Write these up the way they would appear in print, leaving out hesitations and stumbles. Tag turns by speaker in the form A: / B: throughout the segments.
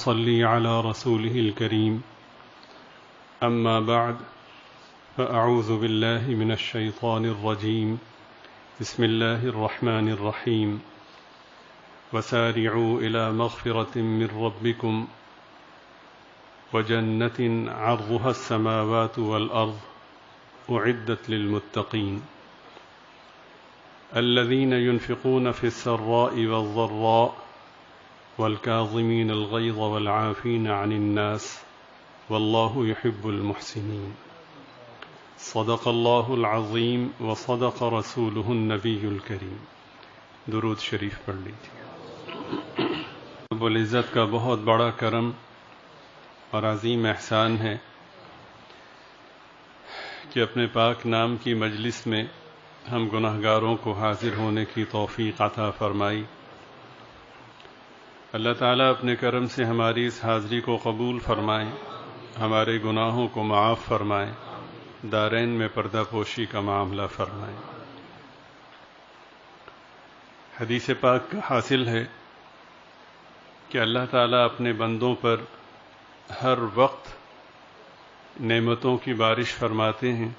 A: نصلي على رسوله الكريم أما بعد فأعوذ بالله من الشيطان الرجيم بسم الله الرحمن الرحيم وسارعوا إلى مغفرة من ربكم وجنة عرضها السماوات والأرض أعدت للمتقين الذين ينفقون في السراء والضراء والكاظمين الغيظ والعافين عن الناس والله يحب المحسنين صدق الله العظيم وصدق رسوله النبي الكريم. درود شریف پڑھ لیجیے. رب العزت کا بہت بڑا کرم اور عظیم احسان ہے کہ اپنے پاک نام کی مجلس میں ہم گناہگاروں کو حاضر ہونے کی توفیق عطا فرمائی. اللہ تعالیٰ اپنے کرم سے ہماری اس حاضری کو قبول فرمائیں، ہمارے گناہوں کو معاف فرمائیں، دارین میں پردہ پوشی کا معاملہ فرمائیں. حدیث پاک کا حاصل ہے کہ اللہ تعالیٰ اپنے بندوں پر ہر وقت نعمتوں کی بارش فرماتے ہیں،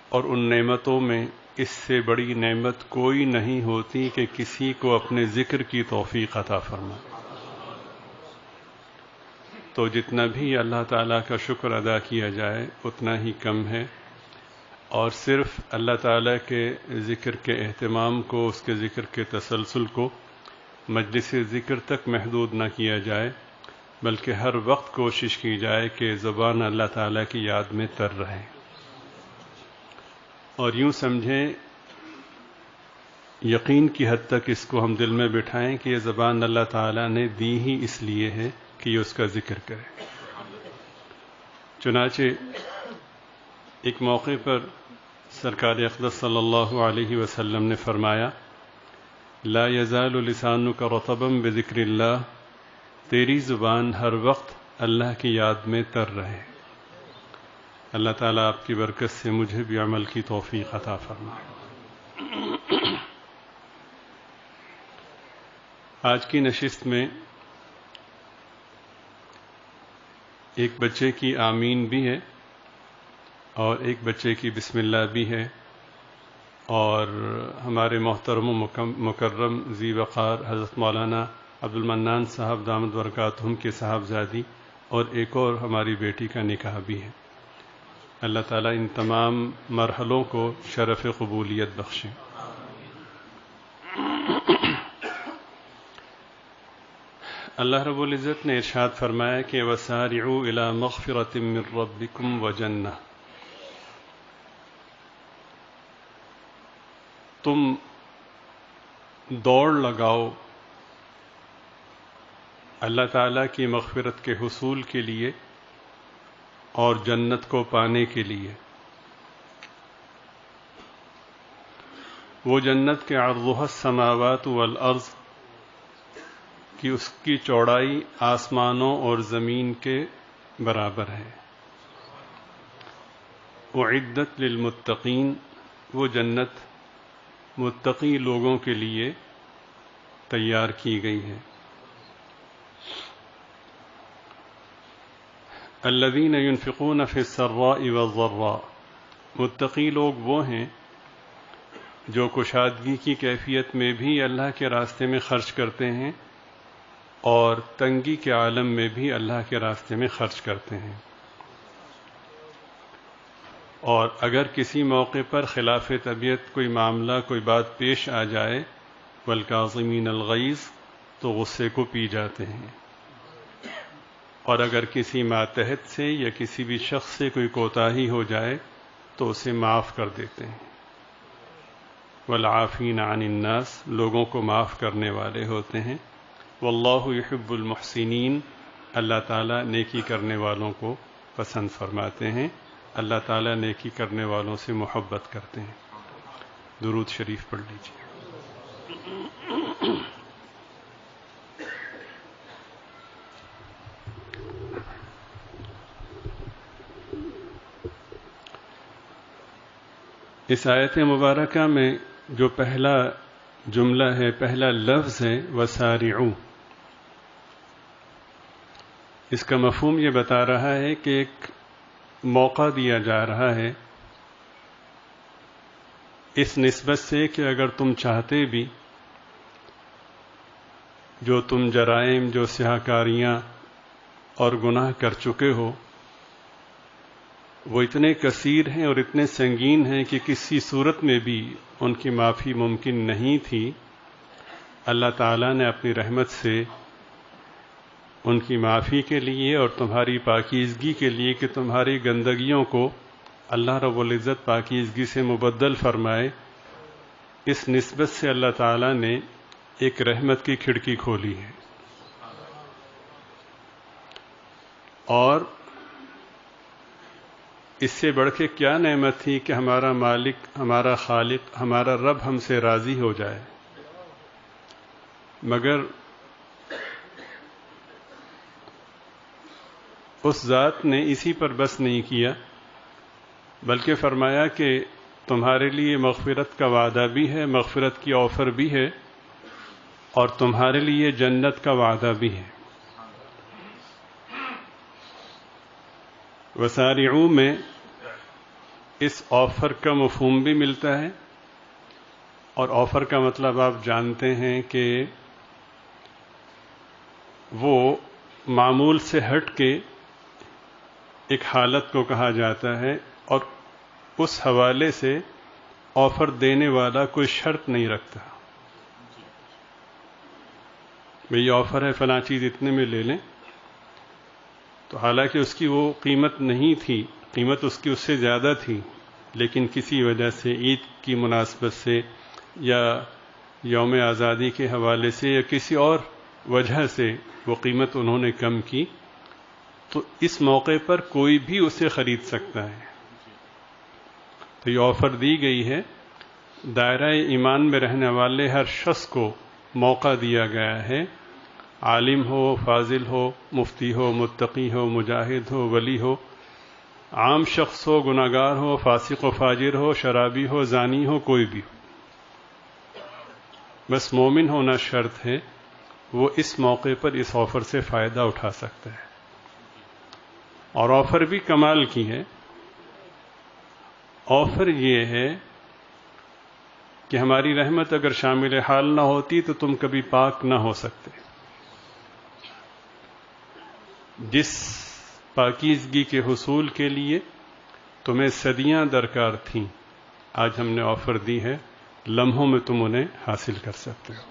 A: اور ان نعمتوں میں اس سے بڑی نعمت کوئی نہیں ہوتی کہ کسی کو اپنے ذکر کی توفیق عطا فرمائے. تو جتنا بھی اللہ تعالیٰ کا شکر ادا کیا جائے اتنا ہی کم ہے، اور صرف اللہ تعالیٰ کے ذکر کے اہتمام کو، اس کے ذکر کے تسلسل کو مجلس ذکر تک محدود نہ کیا جائے، بلکہ ہر وقت کوشش کی جائے کہ زبان اللہ تعالیٰ کی یاد میں تر رہے. اور یوں سمجھیں، یقین کی حد تک اس کو ہم دل میں بٹھائیں کہ یہ زبان اللہ تعالیٰ نے دی ہی اس لیے ہے کہ یہ اس کا ذکر کرے. چنانچہ ایک موقع پر سرکار اقدس صلی اللہ علیہ وسلم نے فرمایا، لا یزال لسانک رطبا بذکر اللہ، تیری زبان ہر وقت اللہ کی یاد میں تر رہے. اللہ تعالیٰ آپ کی برکت سے مجھے بھی عمل کی توفیق عطا فرمائے. آج کی نشست میں ایک بچے کی آمین بھی ہے اور ایک بچے کی بسم اللہ بھی ہے، اور ہمارے محترم و مکرم ذی وقار حضرت مولانا عبد المنان صاحب دامت برکاتہم کے صاحبزادی اور ایک اور ہماری بیٹی کا نکاح بھی ہے. اللہ تعالیٰ ان تمام مرحلوں کو شرف قبولیت بخشے. اللہ رب العزت نے ارشاد فرمایا کہ وَسَارِعُوا إِلَى مَغْفِرَةٍ مِّن رَّبِّكُمْ وَجَنَّةٍ، تم دوڑ لگاؤ اللہ تعالیٰ کی مغفرت کے حصول کے لیے اور جنت کو پانے کے لیے. وہ جنت کے عرضها السماوات والارض کہ اس کی چوڑائی آسمانوں اور زمین کے برابر ہے. اعدت للمتقین، وہ جنت متقی لوگوں کے لیے تیار کی گئی ہے. الذین ينفقون فی السراء والضراء، متقی لوگ وہ ہیں جو کشادگی کی کیفیت میں بھی اللہ کے راستے میں خرچ کرتے ہیں اور تنگی کے عالم میں بھی اللہ کے راستے میں خرچ کرتے ہیں. اور اگر کسی موقع پر خلاف طبیعت کوئی معاملہ، کوئی بات پیش آ جائے، والکاظمین الغیظ، تو غصے کو پی جاتے ہیں. اور اگر کسی ماتحت سے یا کسی بھی شخص سے کوئی کوتاہی ہو جائے تو اسے معاف کر دیتے ہیں. والعافین عن الناس، لوگوں کو معاف کرنے والے ہوتے ہیں. واللہ یحب المحسنین، اللہ تعالیٰ نیکی کرنے والوں کو پسند فرماتے ہیں. اللہ تعالیٰ نیکی کرنے والوں سے محبت کرتے ہیں. درود شریف پڑھ لیجیے. اس آیت مبارکہ میں جو پہلا جملہ ہے، پہلا لفظ ہے وسارعوا، اس کا مفہوم یہ بتا رہا ہے کہ ایک موقع دیا جا رہا ہے اس نسبت سے کہ اگر تم چاہتے بھی جو تم جرائم، جو سیاہکاریاں اور گناہ کر چکے ہو وہ اتنے کثیر ہیں اور اتنے سنگین ہیں کہ کسی صورت میں بھی ان کی معافی ممکن نہیں تھی، اللہ تعالیٰ نے اپنی رحمت سے ان کی معافی کے لیے اور تمہاری پاکیزگی کے لیے کہ تمہاری گندگیوں کو اللہ رب العزت پاکیزگی سے مبدل فرمائے، اس نسبت سے اللہ تعالیٰ نے ایک رحمت کی کھڑکی کھولی ہے۔ اور اس سے بڑھ کے کیا نعمت تھی کہ ہمارا مالک، ہمارا خالق، ہمارا رب ہم سے راضی ہو جائے، مگر اس ذات نے اسی پر بس نہیں کیا بلکہ فرمایا کہ تمہارے لیے مغفرت کا وعدہ بھی ہے، مغفرت کی آفر بھی ہے، اور تمہارے لیے جنت کا وعدہ بھی ہے۔ وسارعوا میں اس آفر کا مفہوم بھی ملتا ہے، اور آفر کا مطلب آپ جانتے ہیں کہ وہ معمول سے ہٹ کے ایک حالت کو کہا جاتا ہے، اور اس حوالے سے آفر دینے والا کوئی شرط نہیں رکھتا، بھئی آفر ہے فلاں چیز اتنے میں لے لیں، تو حالانکہ اس کی وہ قیمت نہیں تھی، قیمت اس کی اس سے زیادہ تھی، لیکن کسی وجہ سے عید کی مناسبت سے یا یوم آزادی کے حوالے سے یا کسی اور وجہ سے وہ قیمت انہوں نے کم کی، تو اس موقع پر کوئی بھی اسے خرید سکتا ہے۔ تو یہ آفر دی گئی ہے، دائرہ ایمان میں رہنے والے ہر شخص کو موقع دیا گیا ہے، عالم ہو، فاضل ہو، مفتی ہو، متقی ہو، مجاہد ہو، ولی ہو، عام شخص ہو، گناہگار ہو، فاسق و فاجر ہو، شرابی ہو، زانی ہو، کوئی بھی ہو، بس مومن ہونا شرط ہے، وہ اس موقع پر اس آفر سے فائدہ اٹھا سکتا ہے۔ اور آفر بھی کمال کی ہے، آفر یہ ہے کہ ہماری رحمت اگر شامل حال نہ ہوتی تو تم کبھی پاک نہ ہو سکتے، جس پاکیزگی کے حصول کے لیے تمہیں صدیاں درکار تھیں، آج ہم نے آفر دی ہے، لمحوں میں تم انہیں حاصل کر سکتے ہو۔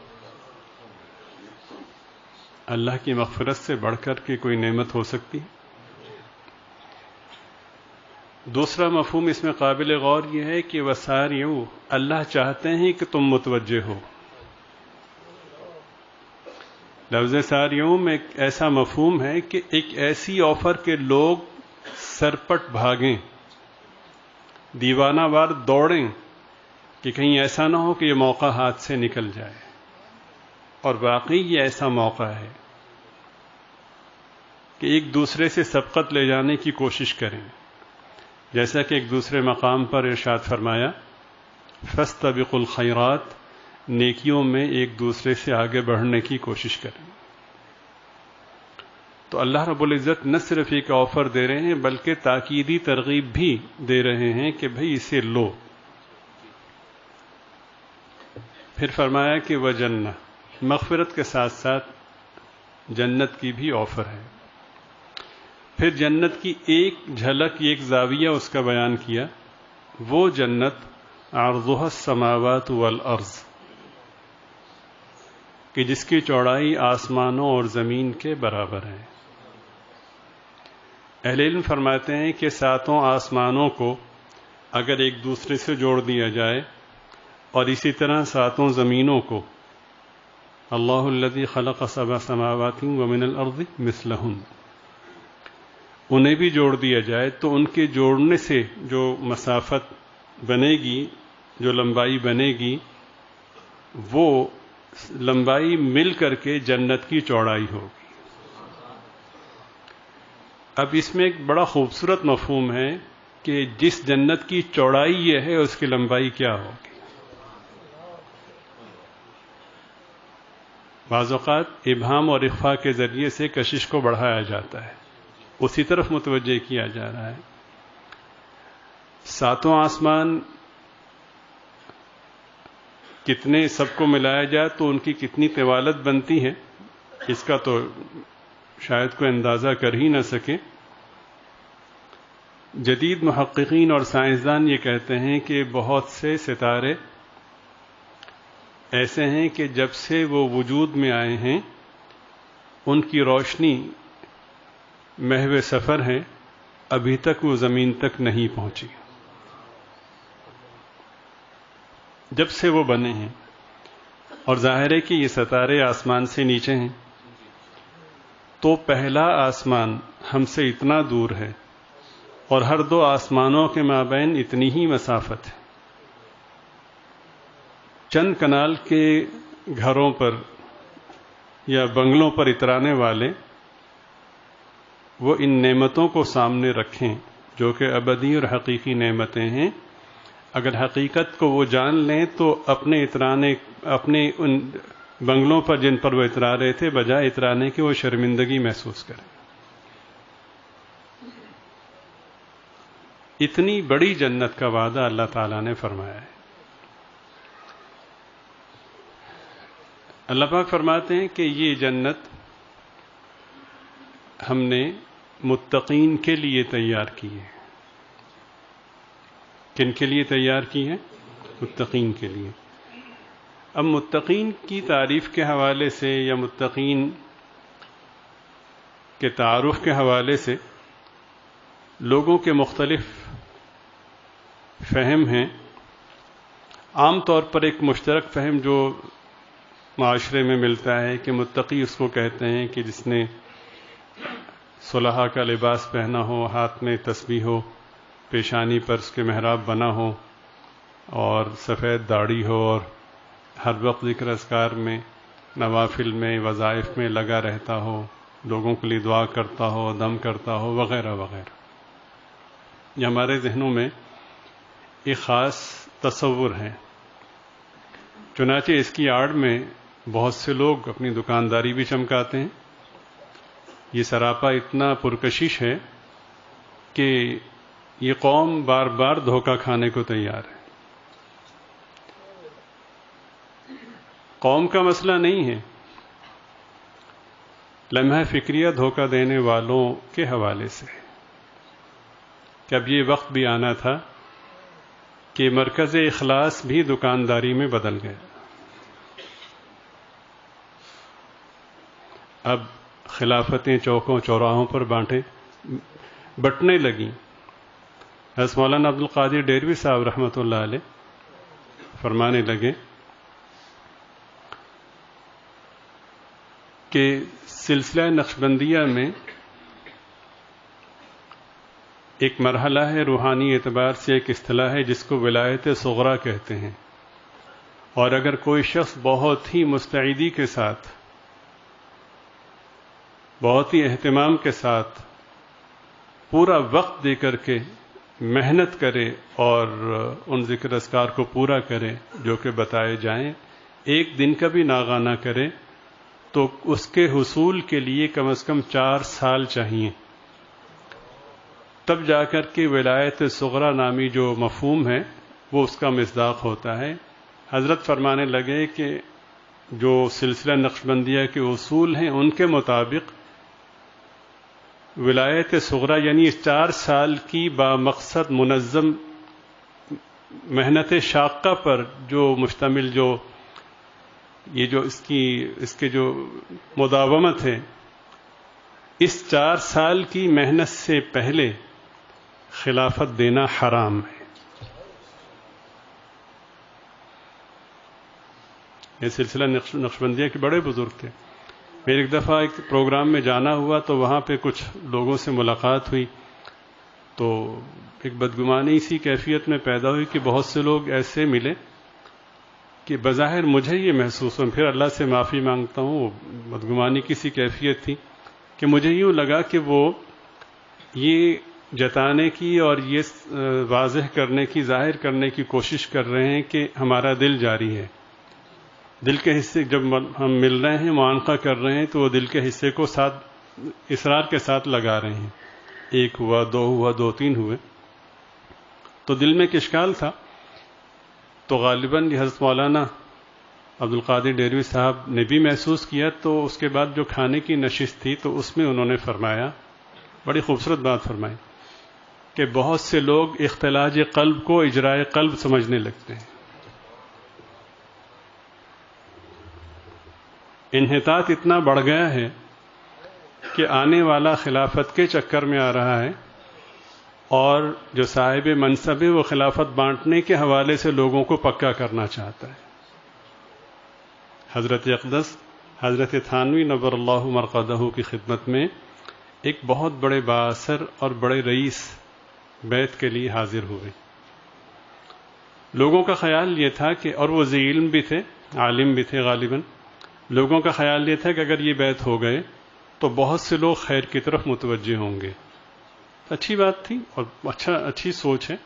A: اللہ کی مغفرت سے بڑھ کر کے کوئی نعمت ہو سکتی؟ دوسرا مفہوم اس میں قابل غور یہ ہے کہ وسارعوا، اللہ چاہتے ہیں کہ تم متوجہ ہو۔ لفظ سارعوا میں ایک ایسا مفہوم ہے کہ ایک ایسی آفر کے لوگ سرپٹ بھاگیں، دیوانہ وار دوڑیں کہ کہیں ایسا نہ ہو کہ یہ موقع ہاتھ سے نکل جائے، اور واقعی یہ ایسا موقع ہے کہ ایک دوسرے سے سبقت لے جانے کی کوشش کریں، جیسا کہ ایک دوسرے مقام پر ارشاد فرمایا فاستبقوا الخیرات، نیکیوں میں ایک دوسرے سے آگے بڑھنے کی کوشش کریں۔ تو اللہ رب العزت نہ صرف ایک آفر دے رہے ہیں بلکہ تاکیدی ترغیب بھی دے رہے ہیں کہ بھئی اسے لو۔ پھر فرمایا کہ وجنہ، مغفرت کے ساتھ ساتھ جنت کی بھی آفر ہے۔ پھر جنت کی ایک جھلک، ایک زاویہ اس کا بیان کیا، وہ جنت عرضها السماوات والارض، کہ جس کی چوڑائی آسمانوں اور زمین کے برابر ہے۔ اہل علم فرماتے ہیں کہ ساتوں آسمانوں کو اگر ایک دوسرے سے جوڑ دیا جائے اور اسی طرح ساتوں زمینوں کو، اللہ الذی خلق سبع سماوات ومن الارض مثلہن، انہیں بھی جوڑ دیا جائے تو ان کے جوڑنے سے جو مسافت بنے گی، جو لمبائی بنے گی، وہ لمبائی مل کر کے جنت کی چوڑائی ہوگی۔ اب اس میں ایک بڑا خوبصورت مفہوم ہے کہ جس جنت کی چوڑائی یہ ہے اس کی لمبائی کیا ہوگی۔ بعض اوقات ابہام اور اخفاء کے ذریعے سے کشش کو بڑھایا جاتا ہے، اسی طرف متوجہ کیا جا رہا ہے۔ ساتوں آسمان کتنے سب کو ملایا جائے تو ان کی کتنی طوالت بنتی ہے، اس کا تو شاید کوئی اندازہ کر ہی نہ سکے۔ جدید محققین اور سائنسدان یہ کہتے ہیں کہ بہت سے ستارے ایسے ہیں کہ جب سے وہ وجود میں آئے ہیں ان کی روشنی محو سفر ہے، ابھی تک وہ زمین تک نہیں پہنچی، جب سے وہ بنے ہیں۔ اور ظاہر ہے کہ یہ ستارے آسمان سے نیچے ہیں، تو پہلا آسمان ہم سے اتنا دور ہے اور ہر دو آسمانوں کے مابین اتنی ہی مسافت ہے۔ چند کنال کے گھروں پر یا بنگلوں پر اترانے والے وہ ان نعمتوں کو سامنے رکھیں جو کہ ابدی اور حقیقی نعمتیں ہیں، اگر حقیقت کو وہ جان لیں تو اپنے ان بنگلوں پر جن پر وہ اترا رہے تھے بجائے اترانے کے وہ شرمندگی محسوس کریں۔ اتنی بڑی جنت کا وعدہ اللہ تعالیٰ نے فرمایا ہے۔ اللہ پاک فرماتے ہیں کہ یہ جنت ہم نے متقین کے لیے تیار کی ہے۔ کن کے لیے تیار کی ہے؟ متقین کے لیے۔ اب متقین کی تعریف کے حوالے سے یا متقین کے تعارف کے حوالے سے لوگوں کے مختلف فہم ہیں۔ عام طور پر ایک مشترک فہم جو معاشرے میں ملتا ہے کہ متقی اس کو کہتے ہیں کہ جس نے صلحہ کا لباس پہنا ہو، ہاتھ میں تسبیح ہو، پیشانی پر اس کے محراب بنا ہو اور سفید داڑھی ہو اور ہر وقت ذکر اذکار میں، نوافل میں، وظائف میں لگا رہتا ہو، لوگوں کے لیے دعا کرتا ہو، دم کرتا ہو، وغیرہ وغیرہ۔ یہ ہمارے ذہنوں میں ایک خاص تصور ہے، چنانچہ اس کی آڑ میں بہت سے لوگ اپنی دکانداری بھی چمکاتے ہیں۔ یہ سراپا اتنا پرکشش ہے کہ یہ قوم بار بار دھوکہ کھانے کو تیار ہے۔ قوم کا مسئلہ نہیں ہے، لمحہ فکریہ دھوکہ دینے والوں کے حوالے سے کہ اب یہ وقت بھی آنا تھا کہ مرکز اخلاص بھی دکانداری میں بدل گیا۔ اب خلافتیں چوکوں چوراہوں پر بٹنے لگیں۔ حضرت مولانا عبد القادر ڈیروی صاحب رحمۃ اللہ علیہ فرمانے لگے کہ سلسلہ نقشبندیہ میں ایک مرحلہ ہے، روحانی اعتبار سے ایک اصطلاح ہے جس کو ولایت صغریٰ کہتے ہیں، اور اگر کوئی شخص بہت ہی مستعدی کے ساتھ، بہت ہی اہتمام کے ساتھ پورا وقت دے کر کے محنت کرے اور ان ذکر اذکار کو پورا کرے جو کہ بتائے جائیں، ایک دن کا بھی ناغہ نہ کرے، تو اس کے حصول کے لیے کم از کم 4 سال چاہیے، تب جا کر کے ولایت صغریٰ نامی جو مفہوم ہے وہ اس کا مصداق ہوتا ہے۔ حضرت فرمانے لگے کہ جو سلسلہ نقشبندیہ کے اصول ہیں ان کے مطابق ولایت صغریٰ یعنی اس 4 سال کی بامقصد منظم محنت شاقہ پر جو مشتمل جو یہ جو اس کے جو مداومت ہے، اس 4 سال کی محنت سے پہلے خلافت دینا حرام ہے۔ یہ سلسلہ نقشبندیہ کے بڑے بزرگ تھے۔ میرے ایک دفعہ ایک پروگرام میں جانا ہوا تو وہاں پہ کچھ لوگوں سے ملاقات ہوئی، تو ایک بدگمانی اسی کیفیت میں پیدا ہوئی کہ بہت سے لوگ ایسے ملے کہ بظاہر مجھے یہ محسوس ہو، پھر اللہ سے معافی مانگتا ہوں، بدگمانی کی سی کیفیت تھی کہ مجھے یوں لگا کہ وہ یہ جتانے کی اور یہ واضح کرنے کی، ظاہر کرنے کی کوشش کر رہے ہیں کہ ہمارا دل جاری ہے، دل کے حصے جب ہم مل رہے ہیں، معانقہ کر رہے ہیں، تو وہ دل کے حصے کو ساتھ اصرار کے ساتھ لگا رہے ہیں. 1 ہوا، 2 ہوا، 2 3 ہوئے. تو دل میں ایک اشکال تھا. تو غالباً یہ حضرت مولانا عبد القادر ڈیروی صاحب نے بھی محسوس کیا. تو اس کے بعد جو کھانے کی نشست تھی تو اس میں انہوں نے فرمایا، بڑی خوبصورت بات فرمائی، کہ بہت سے لوگ اختلاج قلب کو اجرائے قلب سمجھنے لگتے ہیں. انحطاط اتنا بڑھ گیا ہے کہ آنے والا خلافت کے چکر میں آ رہا ہے، اور جو صاحب منصب ہے وہ خلافت بانٹنے کے حوالے سے لوگوں کو پکا کرنا چاہتا ہے. حضرت اقدس حضرت تھانوی نور اللہ مرقدہ کی خدمت میں ایک بہت بڑے بااثر اور بڑے رئیس بیت کے لیے حاضر ہوئے. لوگوں کا خیال یہ تھا کہ، اور وہ ذی علم بھی تھے، عالم بھی تھے غالباً، لوگوں کا خیال یہ تھا کہ اگر یہ بیت ہو گئے تو بہت سے لوگ خیر کی طرف متوجہ ہوں گے. اچھی بات تھی اور اچھی سوچ ہے.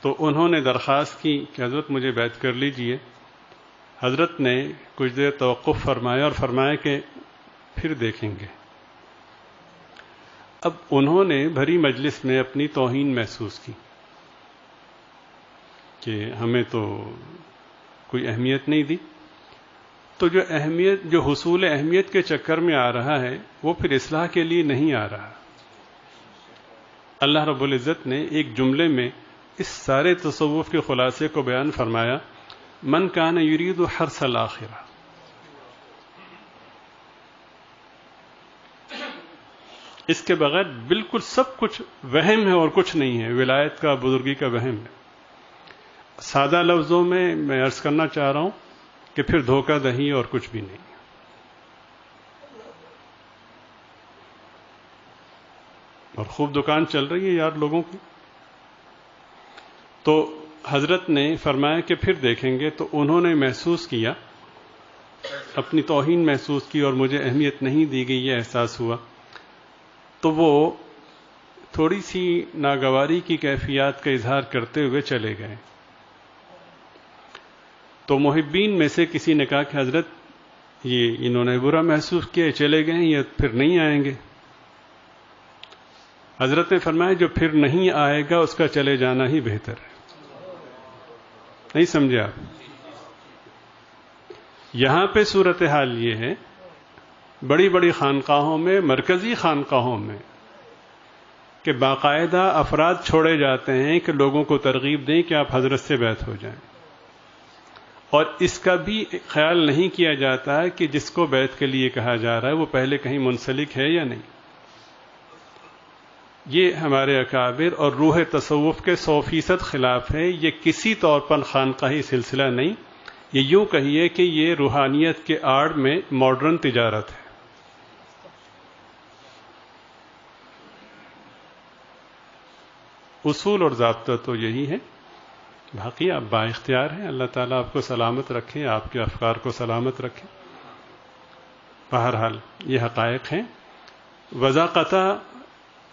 A: تو انہوں نے درخواست کی کہ حضرت مجھے بیعت کر لیجئے. حضرت نے کچھ دیر توقف فرمایا اور فرمایا کہ پھر دیکھیں گے. اب انہوں نے بھری مجلس میں اپنی توہین محسوس کی کہ ہمیں تو کوئی اہمیت نہیں دی. تو جو حصول اہمیت کے چکر میں آ رہا ہے وہ پھر اصلاح کے لیے نہیں آ رہا. اللہ رب العزت نے ایک جملے میں اس سارے تصوف کے خلاصے کو بیان فرمایا، من کان یرید حرث الآخرہ. اس کے بغیر بالکل سب کچھ وہم ہے اور کچھ نہیں ہے، ولایت کا، بزرگی کا وہم ہے. سادہ لفظوں میں عرض کرنا چاہ رہا ہوں کہ پھر دھوکہ دہی اور کچھ بھی نہیں. اور خوب دکان چل رہی ہے یار لوگوں کی. تو حضرت نے فرمایا کہ پھر دیکھیں گے. تو انہوں نے محسوس کیا، اپنی توہین محسوس کی اور مجھے اہمیت نہیں دی گئی یہ احساس ہوا. تو وہ تھوڑی سی ناگواری کی کیفیات کا اظہار کرتے ہوئے چلے گئے. تو محبین میں سے کسی نے کہا کہ حضرت یہ انہوں نے برا محسوس کیا، چلے گئے، یہ پھر نہیں آئیں گے. حضرت نے فرمایا جو پھر نہیں آئے گا اس کا چلے جانا ہی بہتر ہے. نہیں سمجھے آپ؟ یہاں پہ صورتحال یہ ہے، بڑی بڑی خانقاہوں میں، مرکزی خانقاہوں میں، کہ باقاعدہ افراد چھوڑے جاتے ہیں کہ لوگوں کو ترغیب دیں کہ آپ حضرت سے بیعت ہو جائیں. اور اس کا بھی خیال نہیں کیا جاتا ہے کہ جس کو بیعت کے لیے کہا جا رہا ہے وہ پہلے کہیں منسلک ہے یا نہیں. یہ ہمارے اکابر اور روح تصوف کے 100% خلاف ہے. یہ کسی طور پر خانقاہی سلسلہ نہیں، یہ یوں کہیے کہ یہ روحانیت کے آڑ میں ماڈرن تجارت ہے. اصول اور ضابطہ تو یہی ہے. باقی آپ با اختیار ہیں، اللہ تعالیٰ آپ کو سلامت رکھے، آپ کے افکار کو سلامت رکھے. بہرحال یہ حقائق ہیں. وضاقتہ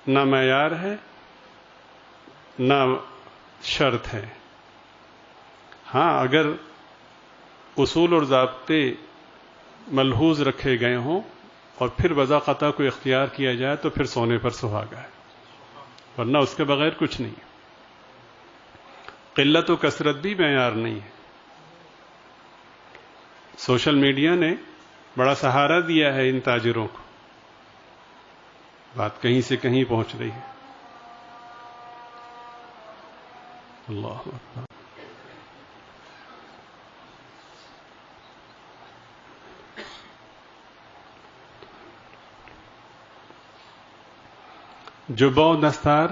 A: نہ معیار ہے نہ شرط ہے. ہاں اگر اصول اور ضابطے ملحوظ رکھے گئے ہوں اور پھر وضاقتہ کو اختیار کیا جائے تو پھر سونے پر سہاگا ہے، ورنہ اس کے بغیر کچھ نہیں. قلت و کثرت بھی معیار نہیں ہے. سوشل میڈیا نے بڑا سہارا دیا ہے ان تاجروں کو، بات کہیں سے کہیں پہنچ رہی ہے. اللہ اکبر. جو بو دستار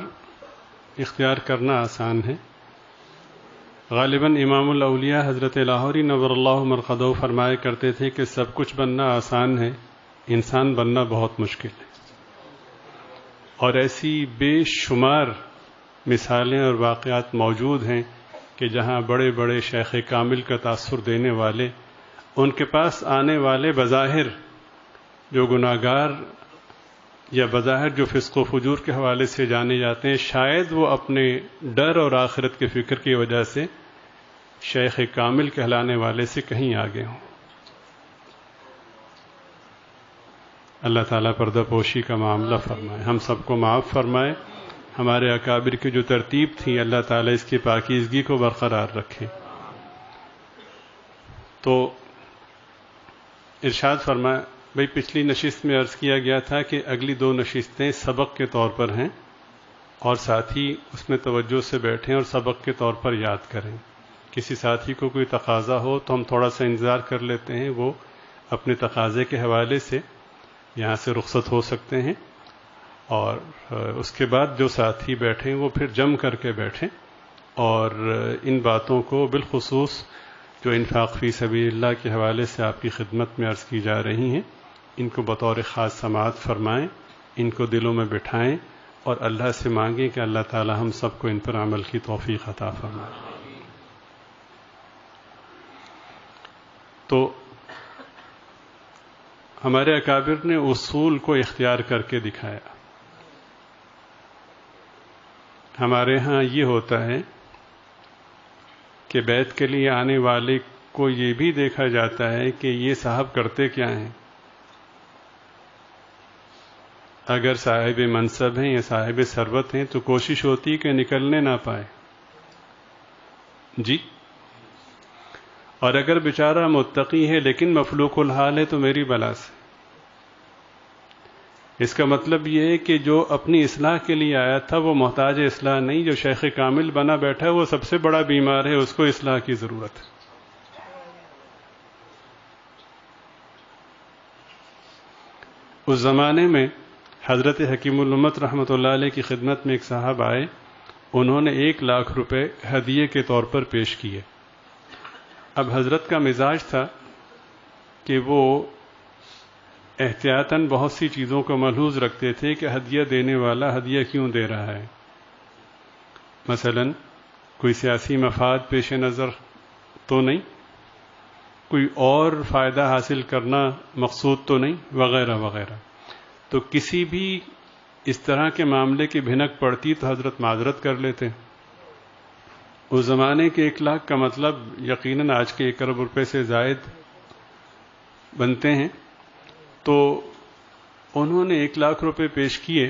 A: اختیار کرنا آسان ہے، غالباً امام الاولیاء حضرت لاہوری نور اللہ مرقدہ فرمایا کرتے تھے کہ سب کچھ بننا آسان ہے، انسان بننا بہت مشکل ہے. اور ایسی بے شمار مثالیں اور واقعات موجود ہیں کہ جہاں بڑے بڑے شیخ کامل کا تاثر دینے والے، ان کے پاس آنے والے بظاہر جو گناہگار یا بظاہر جو فسق و فجور کے حوالے سے جانے جاتے ہیں، شاید وہ اپنے ڈر اور آخرت کے فکر کی وجہ سے شیخ کامل کہلانے والے سے کہیں آگے ہوں۔ اللہ تعالیٰ پردہ پوشی کا معاملہ فرمائے، ہم سب کو معاف فرمائے، ہمارے اکابر کی جو ترتیب تھی اللہ تعالیٰ اس کی پاکیزگی کو برقرار رکھے۔ تو ارشاد فرمائے، بھئی پچھلی نشست میں عرض کیا گیا تھا کہ اگلی 2 نشستیں سبق کے طور پر ہیں، اور ساتھی اس میں توجہ سے بیٹھیں اور سبق کے طور پر یاد کریں۔ کسی ساتھی کو کوئی تقاضا ہو تو ہم تھوڑا سا انتظار کر لیتے ہیں، وہ اپنے تقاضے کے حوالے سے یہاں سے رخصت ہو سکتے ہیں، اور اس کے بعد جو ساتھی بیٹھیں وہ پھر جم کر کے بیٹھیں، اور ان باتوں کو بالخصوص جو انفاق فی سبیل اللہ کے حوالے سے آپ کی خدمت میں عرض کی جا رہی ہیں، ان کو بطور خاص سماعت فرمائیں، ان کو دلوں میں بٹھائیں، اور اللہ سے مانگیں کہ اللہ تعالی ہم سب کو ان پر عمل کی توفیق عطا فرمائے۔ تو ہمارے اکابر نے اصول کو اختیار کر کے دکھایا۔ ہمارے ہاں یہ ہوتا ہے کہ بیت کے لیے آنے والے کو یہ بھی دیکھا جاتا ہے کہ یہ صاحب کرتے کیا ہیں۔ اگر صاحب منصب ہیں یا صاحب ثروت ہیں تو کوشش ہوتی ہے کہ نکلنے نہ پائے، جی، اور اگر بیچارہ متقی ہے لیکن مفلوق الحال ہے تو میری بلا سے۔ اس کا مطلب یہ ہے کہ جو اپنی اصلاح کے لیے آیا تھا وہ محتاج اصلاح نہیں، جو شیخ کامل بنا بیٹھا ہے وہ سب سے بڑا بیمار ہے، اس کو اصلاح کی ضرورت ہے۔ اس زمانے میں حضرت حکیم الامت رحمۃ اللہ علیہ کی خدمت میں ایک صاحب آئے، انہوں نے 1 لاکھ روپے ہدیے کے طور پر پیش کیے۔ اب حضرت کا مزاج تھا کہ وہ احتیاطاً بہت سی چیزوں کو ملحوظ رکھتے تھے کہ ہدیہ دینے والا ہدیہ کیوں دے رہا ہے۔ مثلاً کوئی سیاسی مفاد پیش نظر تو نہیں، کوئی اور فائدہ حاصل کرنا مقصود تو نہیں، وغیرہ وغیرہ۔ تو کسی بھی اس طرح کے معاملے کی بھنک پڑتی تو حضرت معذرت کر لیتے۔ اس زمانے کے 1 لاکھ کا مطلب یقیناً آج کے 1 ارب روپے سے زائد بنتے ہیں۔ تو انہوں نے 1 لاکھ روپے پیش کیے،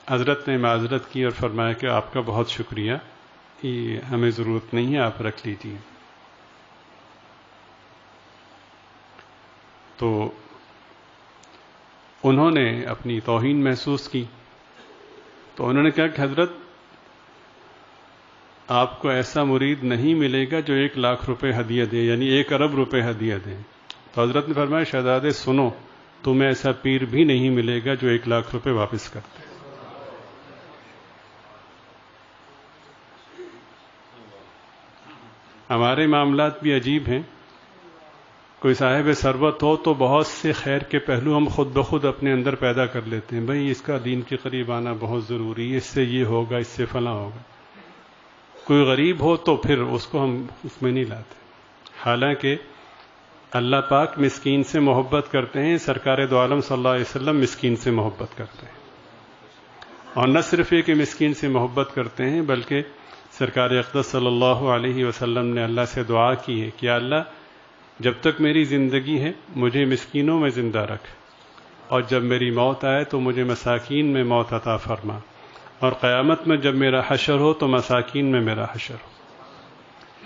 A: حضرت نے معذرت کی اور فرمایا کہ آپ کا بہت شکریہ، یہ ہمیں ضرورت نہیں ہے، آپ رکھ لیجیے۔ تو انہوں نے اپنی توہین محسوس کی، تو انہوں نے کہا کہ حضرت آپ کو ایسا مرید نہیں ملے گا جو 1 لاکھ روپے ہدیہ دے، یعنی 1 ارب روپے ہدیہ دے۔ تو حضرت نے فرمایا شہزادے سنو، تمہیں ایسا پیر بھی نہیں ملے گا جو 1 لاکھ روپے واپس کرتے۔ ہمارے معاملات بھی عجیب ہیں، کوئی صاحب ثروت ہو تو بہت سے خیر کے پہلو ہم خود بخود اپنے اندر پیدا کر لیتے ہیں، بھئی اس کا دین کے قریب آنا بہت ضروری ہے، اس سے یہ ہوگا، اس سے فلاں ہوگا۔ کوئی غریب ہو تو پھر اس کو ہم اس میں نہیں لاتے، حالانکہ اللہ پاک مسکین سے محبت کرتے ہیں، سرکار دو عالم صلی اللہ علیہ وسلم مسکین سے محبت کرتے ہیں، اور نہ صرف یہ کہ مسکین سے محبت کرتے ہیں بلکہ سرکار اقدس صلی اللہ علیہ وسلم نے اللہ سے دعا کی ہے کہ اللہ جب تک میری زندگی ہے مجھے مسکینوں میں زندہ رکھ، اور جب میری موت آئے تو مجھے مساکین میں موت عطا فرما، اور قیامت میں جب میرا حشر ہو تو مساکین میں میرا حشر ہو۔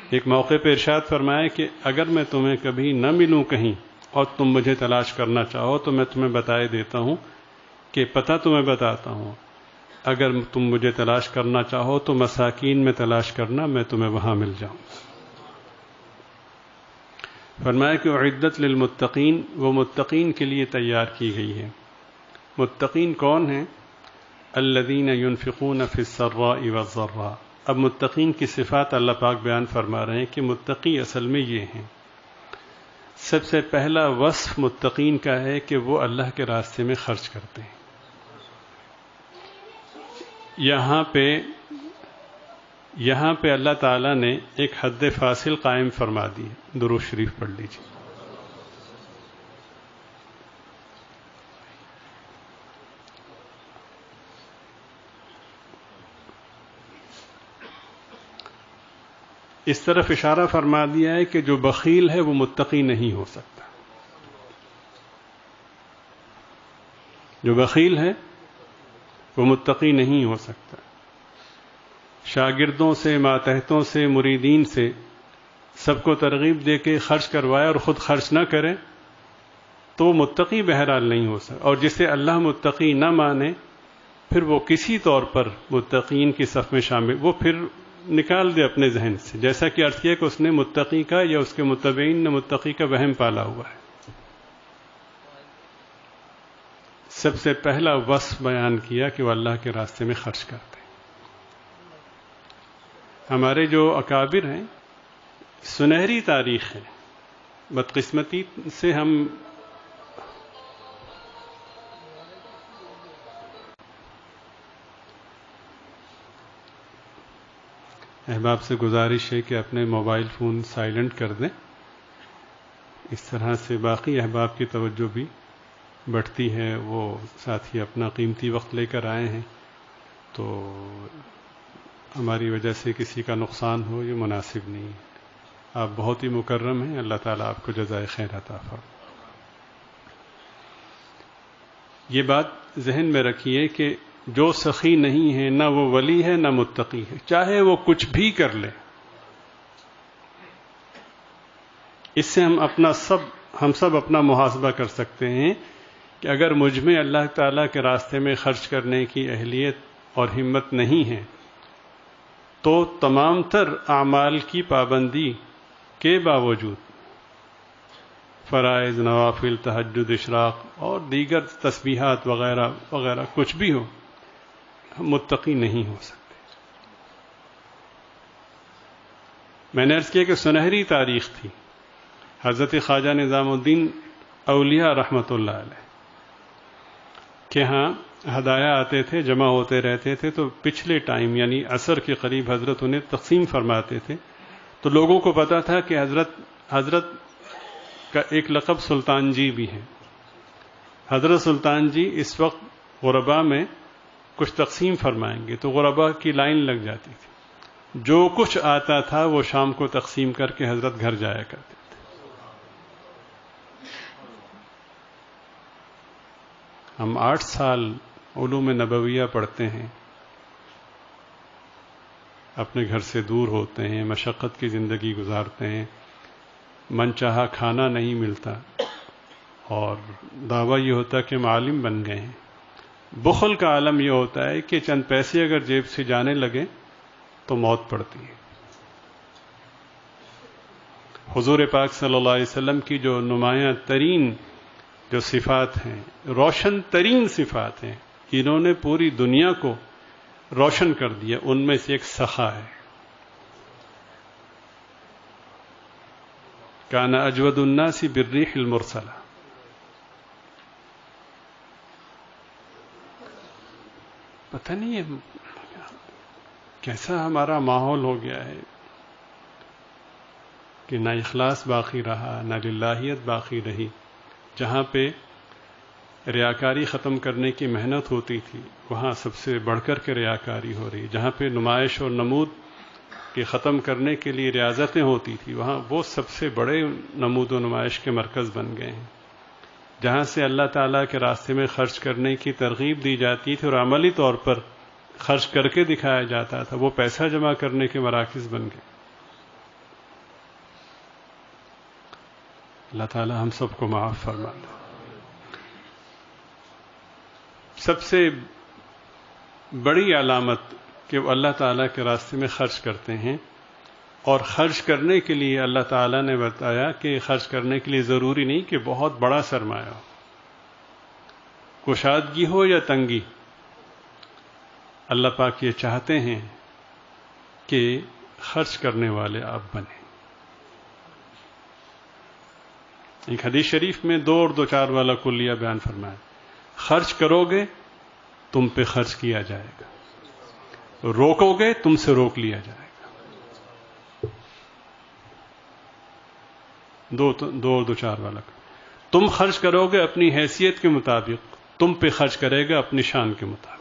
A: ایک موقع پہ ارشاد فرمایا کہ اگر میں تمہیں کبھی نہ ملوں کہیں اور تم مجھے تلاش کرنا چاہو تو میں تمہیں بتائے دیتا ہوں کہ پتہ تمہیں بتاتا ہوں، اگر تم مجھے تلاش کرنا چاہو تو مساکین میں تلاش کرنا، میں تمہیں وہاں مل جاؤں۔ فرمایا کہ اعدت للمتقین، وہ متقین کے لیے تیار کی گئی ہے۔ متقین کون ہیں؟ الذین ينفقون فی السراء والضراء۔ اب متقین کی صفات اللہ پاک بیان فرما رہے ہیں کہ متقی اصل میں یہ ہیں۔ سب سے پہلا وصف متقین کا ہے کہ وہ اللہ کے راستے میں خرچ کرتے ہیں۔ یہاں پہ اللہ تعالیٰ نے ایک حد فاصل قائم فرما دی ہے، درود شریف پڑھ لیجیے۔ اس طرف اشارہ فرما دیا ہے کہ جو بخیل ہے وہ متقی نہیں ہو سکتا. جو بخیل ہے وہ متقی نہیں ہو سکتا. شاگردوں سے، ماتحتوں سے، مریدین سے سب کو ترغیب دے کے خرچ کروائے اور خود خرچ نہ کرے تو وہ متقی بہرحال نہیں ہو سکتا. اور جسے اللہ متقی نہ مانے پھر وہ کسی طور پر متقین کی صف میں شامل، وہ پھر نکال دے اپنے ذہن سے، جیسا کہ عرض کیا کہ اس نے متقی کا یا اس کے متبعین نے متقی کا وہم پالا ہوا ہے. سب سے پہلا وصف بیان کیا کہ وہ اللہ کے راستے میں خرچ کرتے ہیں. ہمارے جو اکابر ہیں سنہری تاریخ ہے. بدقسمتی سے ہم احباب سے گزارش ہے کہ اپنے موبائل فون سائلنٹ کر دیں. اس طرح سے باقی احباب کی توجہ بھی بڑھتی ہے. وہ ساتھی اپنا قیمتی وقت لے کر آئے ہیں تو ہماری وجہ سے کسی کا نقصان ہو یہ مناسب نہیں ہے. آپ بہت ہی مکرم ہیں. اللہ تعالیٰ آپ کو جزائے خیر عطا فرمائے. یہ بات ذہن میں رکھیے کہ جو سخی نہیں ہے نہ وہ ولی ہے نہ متقی ہے، چاہے وہ کچھ بھی کر لے. اس سے ہم سب اپنا محاسبہ کر سکتے ہیں کہ اگر مجھ میں اللہ تعالیٰ کے راستے میں خرچ کرنے کی اہلیت اور ہمت نہیں ہے تو تمام تر اعمال کی پابندی کے باوجود فرائض، نوافل، تہجد، اشراق اور دیگر تسبیحات وغیرہ وغیرہ کچھ بھی ہو، ہم متقی نہیں ہو سکتے. میں نے عرض کیا کہ سنہری تاریخ تھی. حضرت خواجہ نظام الدین اولیاء رحمۃ اللہ علیہ کہ ہاں ہدایہ آتے تھے، جمع ہوتے رہتے تھے، تو پچھلے ٹائم یعنی عصر کے قریب حضرت انہیں تقسیم فرماتے تھے. تو لوگوں کو پتا تھا کہ حضرت کا ایک لقب سلطان جی بھی ہے. حضرت سلطان جی اس وقت غربا میں کچھ تقسیم فرمائیں گے تو غربا کی لائن لگ جاتی تھی. جو کچھ آتا تھا وہ شام کو تقسیم کر کے حضرت گھر جایا کرتے تھے. ہم 8 سال علوم نبویہ پڑھتے ہیں، اپنے گھر سے دور ہوتے ہیں، مشقت کی زندگی گزارتے ہیں، من چاہا کھانا نہیں ملتا اور دعویٰ یہ ہوتا کہ ہم عالم بن گئے ہیں. بخل کا عالم یہ ہوتا ہے کہ چند پیسے اگر جیب سے جانے لگے تو موت پڑتی ہے. حضور پاک صلی اللہ علیہ وسلم کی جو نمایاں ترین جو صفات ہیں، روشن ترین صفات ہیں، انہوں نے پوری دنیا کو روشن کر دیا. ان میں سے ایک سخا ہے. کان اجود الناس بالریح المرسلہ. پتہ نہیں ہے کیسا ہمارا ماحول ہو گیا ہے کہ نہ اخلاص باقی رہا، نہ للہیت باقی رہی. جہاں پہ ریاکاری ختم کرنے کی محنت ہوتی تھی وہاں سب سے بڑھ کر کے ریاکاری ہو رہی. جہاں پہ نمائش اور نمود کے ختم کرنے کے لیے ریاضتیں ہوتی تھی وہاں وہ سب سے بڑے نمود و نمائش کے مرکز بن گئے ہیں. جہاں سے اللہ تعالیٰ کے راستے میں خرچ کرنے کی ترغیب دی جاتی تھی اور عملی طور پر خرچ کر کے دکھایا جاتا تھا، وہ پیسہ جمع کرنے کے مراکز بن گئے. اللہ تعالیٰ ہم سب کو معاف فرما دے. سب سے بڑی علامت کہ وہ اللہ تعالیٰ کے راستے میں خرچ کرتے ہیں، اور خرچ کرنے کے لیے اللہ تعالیٰ نے بتایا کہ خرچ کرنے کے لیے ضروری نہیں کہ بہت بڑا سرمایہ ہو، کشادگی ہو یا تنگی. اللہ پاک یہ چاہتے ہیں کہ خرچ کرنے والے آپ بنیں. ایک حدیث شریف میں 2 اور 2 4 والا کلیہ بیان فرمایا. خرچ کرو گے تم پہ خرچ کیا جائے گا، روکو گے تم سے روک لیا جائے گا. 2 اور 2 4 والا. تم خرچ کرو گے اپنی حیثیت کے مطابق، تم پہ خرچ کرے گا اپنی شان کے مطابق.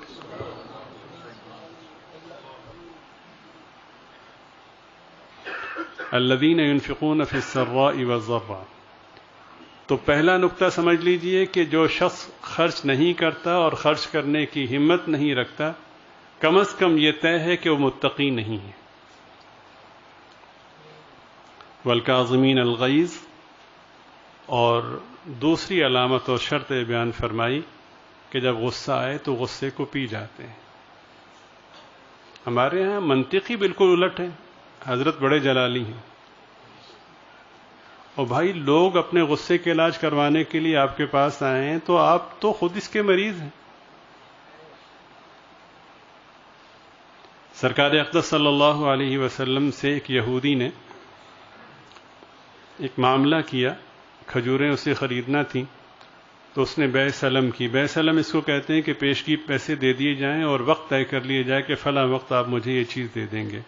A: الذین ينفقون فی السراء والضراء. تو پہلا نقطہ سمجھ لیجئے کہ جو شخص خرچ نہیں کرتا اور خرچ کرنے کی ہمت نہیں رکھتا، کم از کم یہ طے ہے کہ وہ متقی نہیں ہے. والکاظمین الغیظ، اور دوسری علامت اور شرط بیان فرمائی کہ جب غصہ آئے تو غصے کو پی جاتے ہیں. ہمارے ہاں منطقی بالکل الٹ ہے. حضرت بڑے جلالی ہیں، اور بھائی لوگ اپنے غصے کے علاج کروانے کے لیے آپ کے پاس آئے ہیں تو آپ تو خود اس کے مریض ہیں. سرکار اقدس صلی اللہ علیہ وسلم سے ایک یہودی نے ایک معاملہ کیا، کھجوریں اسے خریدنا تھیں، تو اس نے بیع سلم کی. بیع سلم اس کو کہتے ہیں کہ پیشگی پیسے دے دیے جائیں اور وقت طے کر لیے جائے کہ فلاں وقت آپ مجھے یہ چیز دے دیں گے.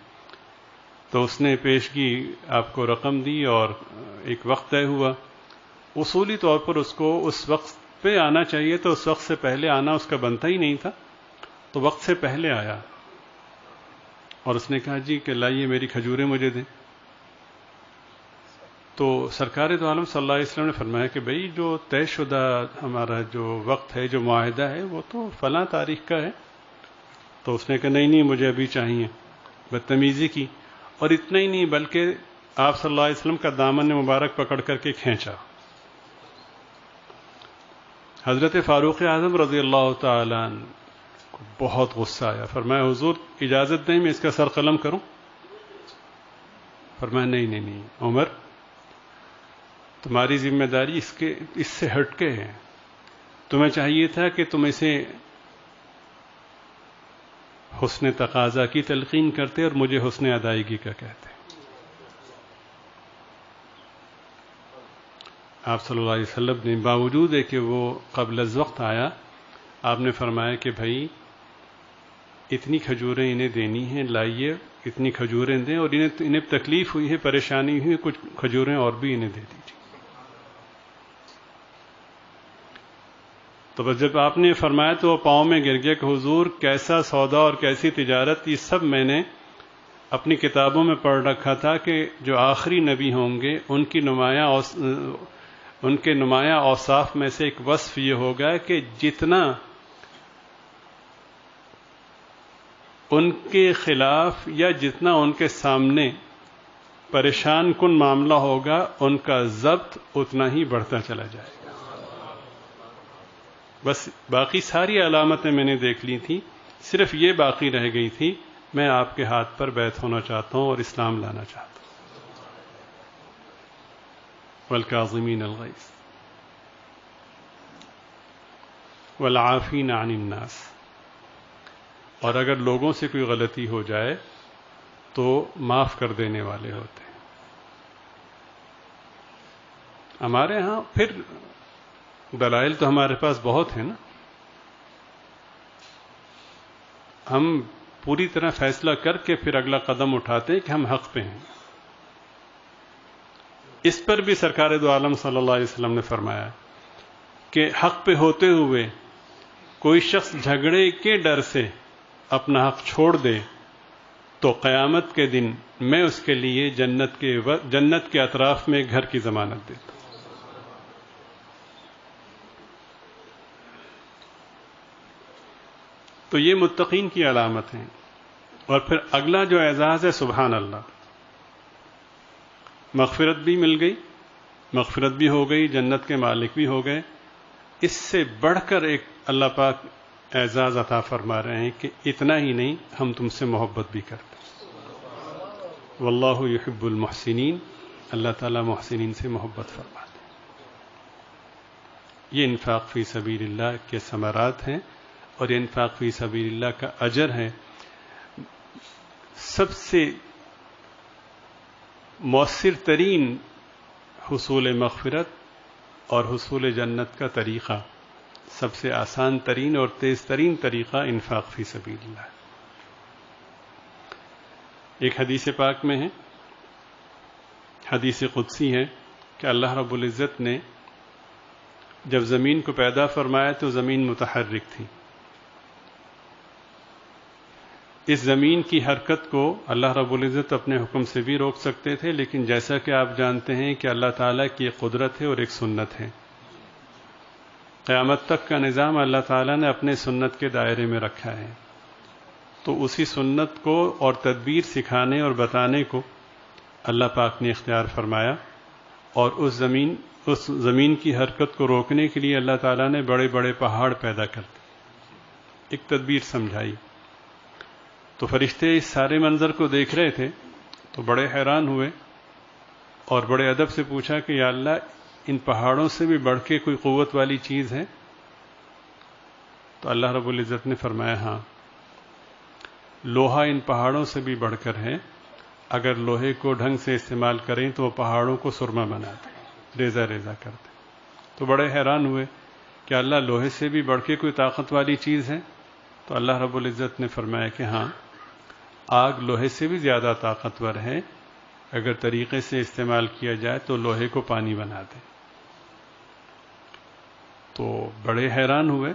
A: تو اس نے پیشگی آپ کو رقم دی اور ایک وقت طے ہوا. اصولی طور پر اس کو اس وقت پہ آنا چاہیے، تو اس وقت سے پہلے آنا اس کا بنتا ہی نہیں تھا، تو وقت سے پہلے آیا اور اس نے کہا جی کہ لائیے میری کھجوریں مجھے دیں. تو سرکار دو عالم صلی اللہ علیہ وسلم نے فرمایا کہ بھئی جو طے شدہ ہمارا جو وقت ہے، جو معاہدہ ہے، وہ تو فلاں تاریخ کا ہے. تو اس نے کہا نہیں مجھے ابھی چاہیے. بدتمیزی کی، اور اتنا ہی نہیں بلکہ آپ صلی اللہ علیہ وسلم کا دامن مبارک پکڑ کر کے کھینچا. حضرت فاروق اعظم رضی اللہ تعالی عنہ کو بہت غصہ آیا. فرمایا حضور اجازت دیں میں اس کا سر قلم کروں؟ فرمایا نہیں عمر، تمہاری ذمہ داری اس سے ہٹ کے ہے. تمہیں چاہیے تھا کہ تم اسے حسن تقاضا کی تلقین کرتے اور مجھے حسن ادائیگی کا کہتے. آپ صلی اللہ علیہ وسلم نے باوجود ہے کہ وہ قبل از وقت آیا، آپ نے فرمایا کہ بھائی اتنی کھجوریں انہیں دینی ہیں، لائیے اتنی کھجوریں دیں، اور انہیں تکلیف ہوئی ہے، پریشانی ہوئی ہے، کچھ کھجوریں اور بھی انہیں دے دیجیے. تو بس جب آپ نے فرمایا تو وہ پاؤں میں گر گیا کہ حضور کیسا سودا اور کیسی تجارت. یہ سب میں نے اپنی کتابوں میں پڑھ رکھا تھا کہ جو آخری نبی ہوں گے ان کے نمایاں اوصاف میں سے ایک وصف یہ ہوگا کہ جتنا ان کے خلاف یا جتنا ان کے سامنے پریشان کن معاملہ ہوگا، ان کا ضبط اتنا ہی بڑھتا چلا جائے گا. بس باقی ساری علامتیں میں نے دیکھ لی تھی، صرف یہ باقی رہ گئی تھی، میں آپ کے ہاتھ پر بیعت ہونا چاہتا ہوں اور اسلام لانا چاہتا ہوں. والکاظمین الغیظ والعافین عن الناس. اور اگر لوگوں سے کوئی غلطی ہو جائے تو معاف کر دینے والے ہوتے ہیں. ہمارے ہاں پھر دلائل تو ہمارے پاس بہت ہیں نا، ہم پوری طرح فیصلہ کر کے پھر اگلا قدم اٹھاتے ہیں کہ ہم حق پہ ہیں. اس پر بھی سرکار دو عالم صلی اللہ علیہ وسلم نے فرمایا کہ حق پہ ہوتے ہوئے کوئی شخص جھگڑے کے ڈر سے اپنا حق چھوڑ دے تو قیامت کے دن میں اس کے لیے جنت کے اطراف میں گھر کی ضمانت دیتا ہوں. تو یہ متقین کی علامت ہیں. اور پھر اگلا جو اعزاز ہے، سبحان اللہ، مغفرت بھی مل گئی، مغفرت بھی ہو گئی، جنت کے مالک بھی ہو گئے. اس سے بڑھ کر ایک اللہ پاک اعزاز عطا فرما رہے ہیں کہ اتنا ہی نہیں، ہم تم سے محبت بھی کرتے ہیں. واللہ یحب المحسنین، اللہ تعالیٰ محسنین سے محبت فرماتے ہیں. یہ انفاق فی سبیل اللہ کے ثمرات ہیں، اور یہ انفاق فی سبیل اللہ کا اجر ہے. سب سے مؤثر ترین حصول مغفرت اور حصول جنت کا طریقہ، سب سے آسان ترین اور تیز ترین طریقہ انفاق فی سبیل اللہ. ایک حدیث پاک میں ہے، حدیث قدسی ہے کہ اللہ رب العزت نے جب زمین کو پیدا فرمایا تو زمین متحرک تھی. اس زمین کی حرکت کو اللہ رب العزت اپنے حکم سے بھی روک سکتے تھے، لیکن جیسا کہ آپ جانتے ہیں کہ اللہ تعالیٰ کی ایک قدرت ہے اور ایک سنت ہے. قیامت تک کا نظام اللہ تعالیٰ نے اپنے سنت کے دائرے میں رکھا ہے، تو اسی سنت کو اور تدبیر سکھانے اور بتانے کو اللہ پاک نے اختیار فرمایا، اور اس زمین کی حرکت کو روکنے کے لیے اللہ تعالیٰ نے بڑے بڑے پہاڑ پیدا کر دی، ایک تدبیر سمجھائی. تو فرشتے اس سارے منظر کو دیکھ رہے تھے تو بڑے حیران ہوئے اور بڑے ادب سے پوچھا کہ یا اللہ ان پہاڑوں سے بھی بڑھ کے کوئی قوت والی چیز ہے؟ تو اللہ رب العزت نے فرمایا ہاں، لوہا ان پہاڑوں سے بھی بڑھ کر ہے. اگر لوہے کو ڈھنگ سے استعمال کریں تو وہ پہاڑوں کو سرما بناتے، ریزہ ریزہ کرتے. تو بڑے حیران ہوئے کہ اللہ لوہے سے بھی بڑھ کے کوئی طاقت والی چیز ہے؟ تو اللہ رب العزت نے فرمایا کہ ہاں، آگ لوہے سے بھی زیادہ طاقتور ہے، اگر طریقے سے استعمال کیا جائے تو لوہے کو پانی بنا دے. تو بڑے حیران ہوئے،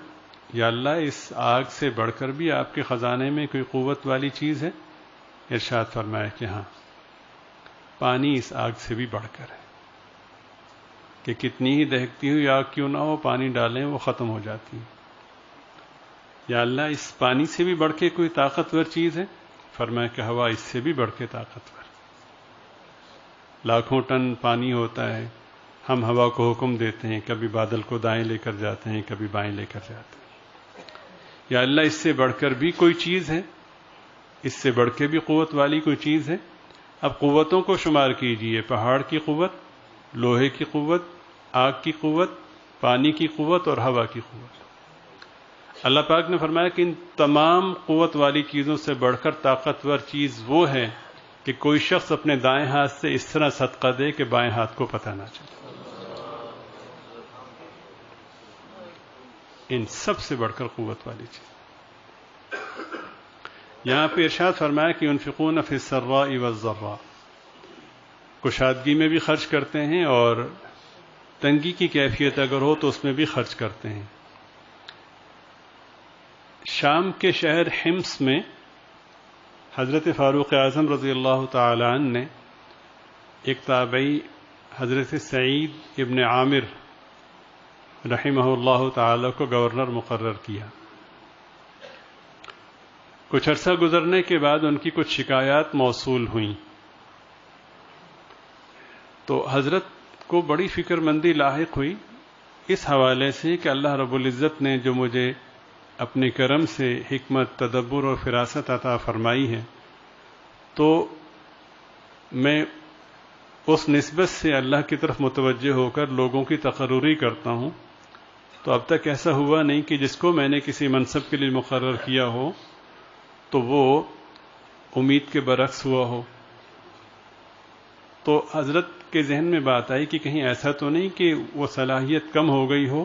A: یا اللہ اس آگ سے بڑھ کر بھی آپ کے خزانے میں کوئی قوت والی چیز ہے؟ ارشاد فرمایا کہ ہاں، پانی اس آگ سے بھی بڑھ کر ہے، کہ کتنی ہی دہکتی ہوئی آگ کیوں نہ ہو، پانی ڈالیں وہ ختم ہو جاتی ہے. یا اللہ اس پانی سے بھی بڑھ کے کوئی طاقتور چیز ہے؟ فرمایا کہ ہوا اس سے بھی بڑھ کے طاقتور. لاکھوں ٹن پانی ہوتا ہے، ہم ہوا کو حکم دیتے ہیں، کبھی بادل کو دائیں لے کر جاتے ہیں، کبھی بائیں لے کر جاتے ہیں. یا اللہ اس سے بڑھ کر بھی کوئی چیز ہے، اس سے بڑھ کے بھی قوت والی کوئی چیز ہے؟ اب قوتوں کو شمار کیجئے، پہاڑ کی قوت، لوہے کی قوت، آگ کی قوت، پانی کی قوت اور ہوا کی قوت. اللہ پاک نے فرمایا کہ ان تمام قوت والی چیزوں سے بڑھ کر طاقتور چیز وہ ہے کہ کوئی شخص اپنے دائیں ہاتھ سے اس طرح صدقہ دے کہ بائیں ہاتھ کو پتہ نہ چلے. ان سب سے بڑھ کر قوت والی چیز. یہاں پہ ارشاد فرمایا کہ ينفقون فی السراء والضراء، کشادگی میں بھی خرچ کرتے ہیں اور تنگی کی کیفیت اگر ہو تو اس میں بھی خرچ کرتے ہیں. شام کے شہر حمص میں حضرت فاروق اعظم رضی اللہ تعالی عنہ نے ایک تابعی حضرت سعید ابن عامر رحمہ اللہ تعالی کو گورنر مقرر کیا. کچھ عرصہ گزرنے کے بعد ان کی کچھ شکایات موصول ہوئیں، تو حضرت کو بڑی فکر مندی لاحق ہوئی اس حوالے سے کہ اللہ رب العزت نے جو مجھے اپنے کرم سے حکمت، تدبر اور فراست عطا فرمائی ہے، تو میں اس نسبت سے اللہ کی طرف متوجہ ہو کر لوگوں کی تقرری کرتا ہوں. تو اب تک ایسا ہوا نہیں کہ جس کو میں نے کسی منصب کے لیے مقرر کیا ہو تو وہ امید کے برعکس ہوا ہو. تو حضرت کے ذہن میں بات آئی کہ کہیں ایسا تو نہیں کہ وہ صلاحیت کم ہو گئی ہو.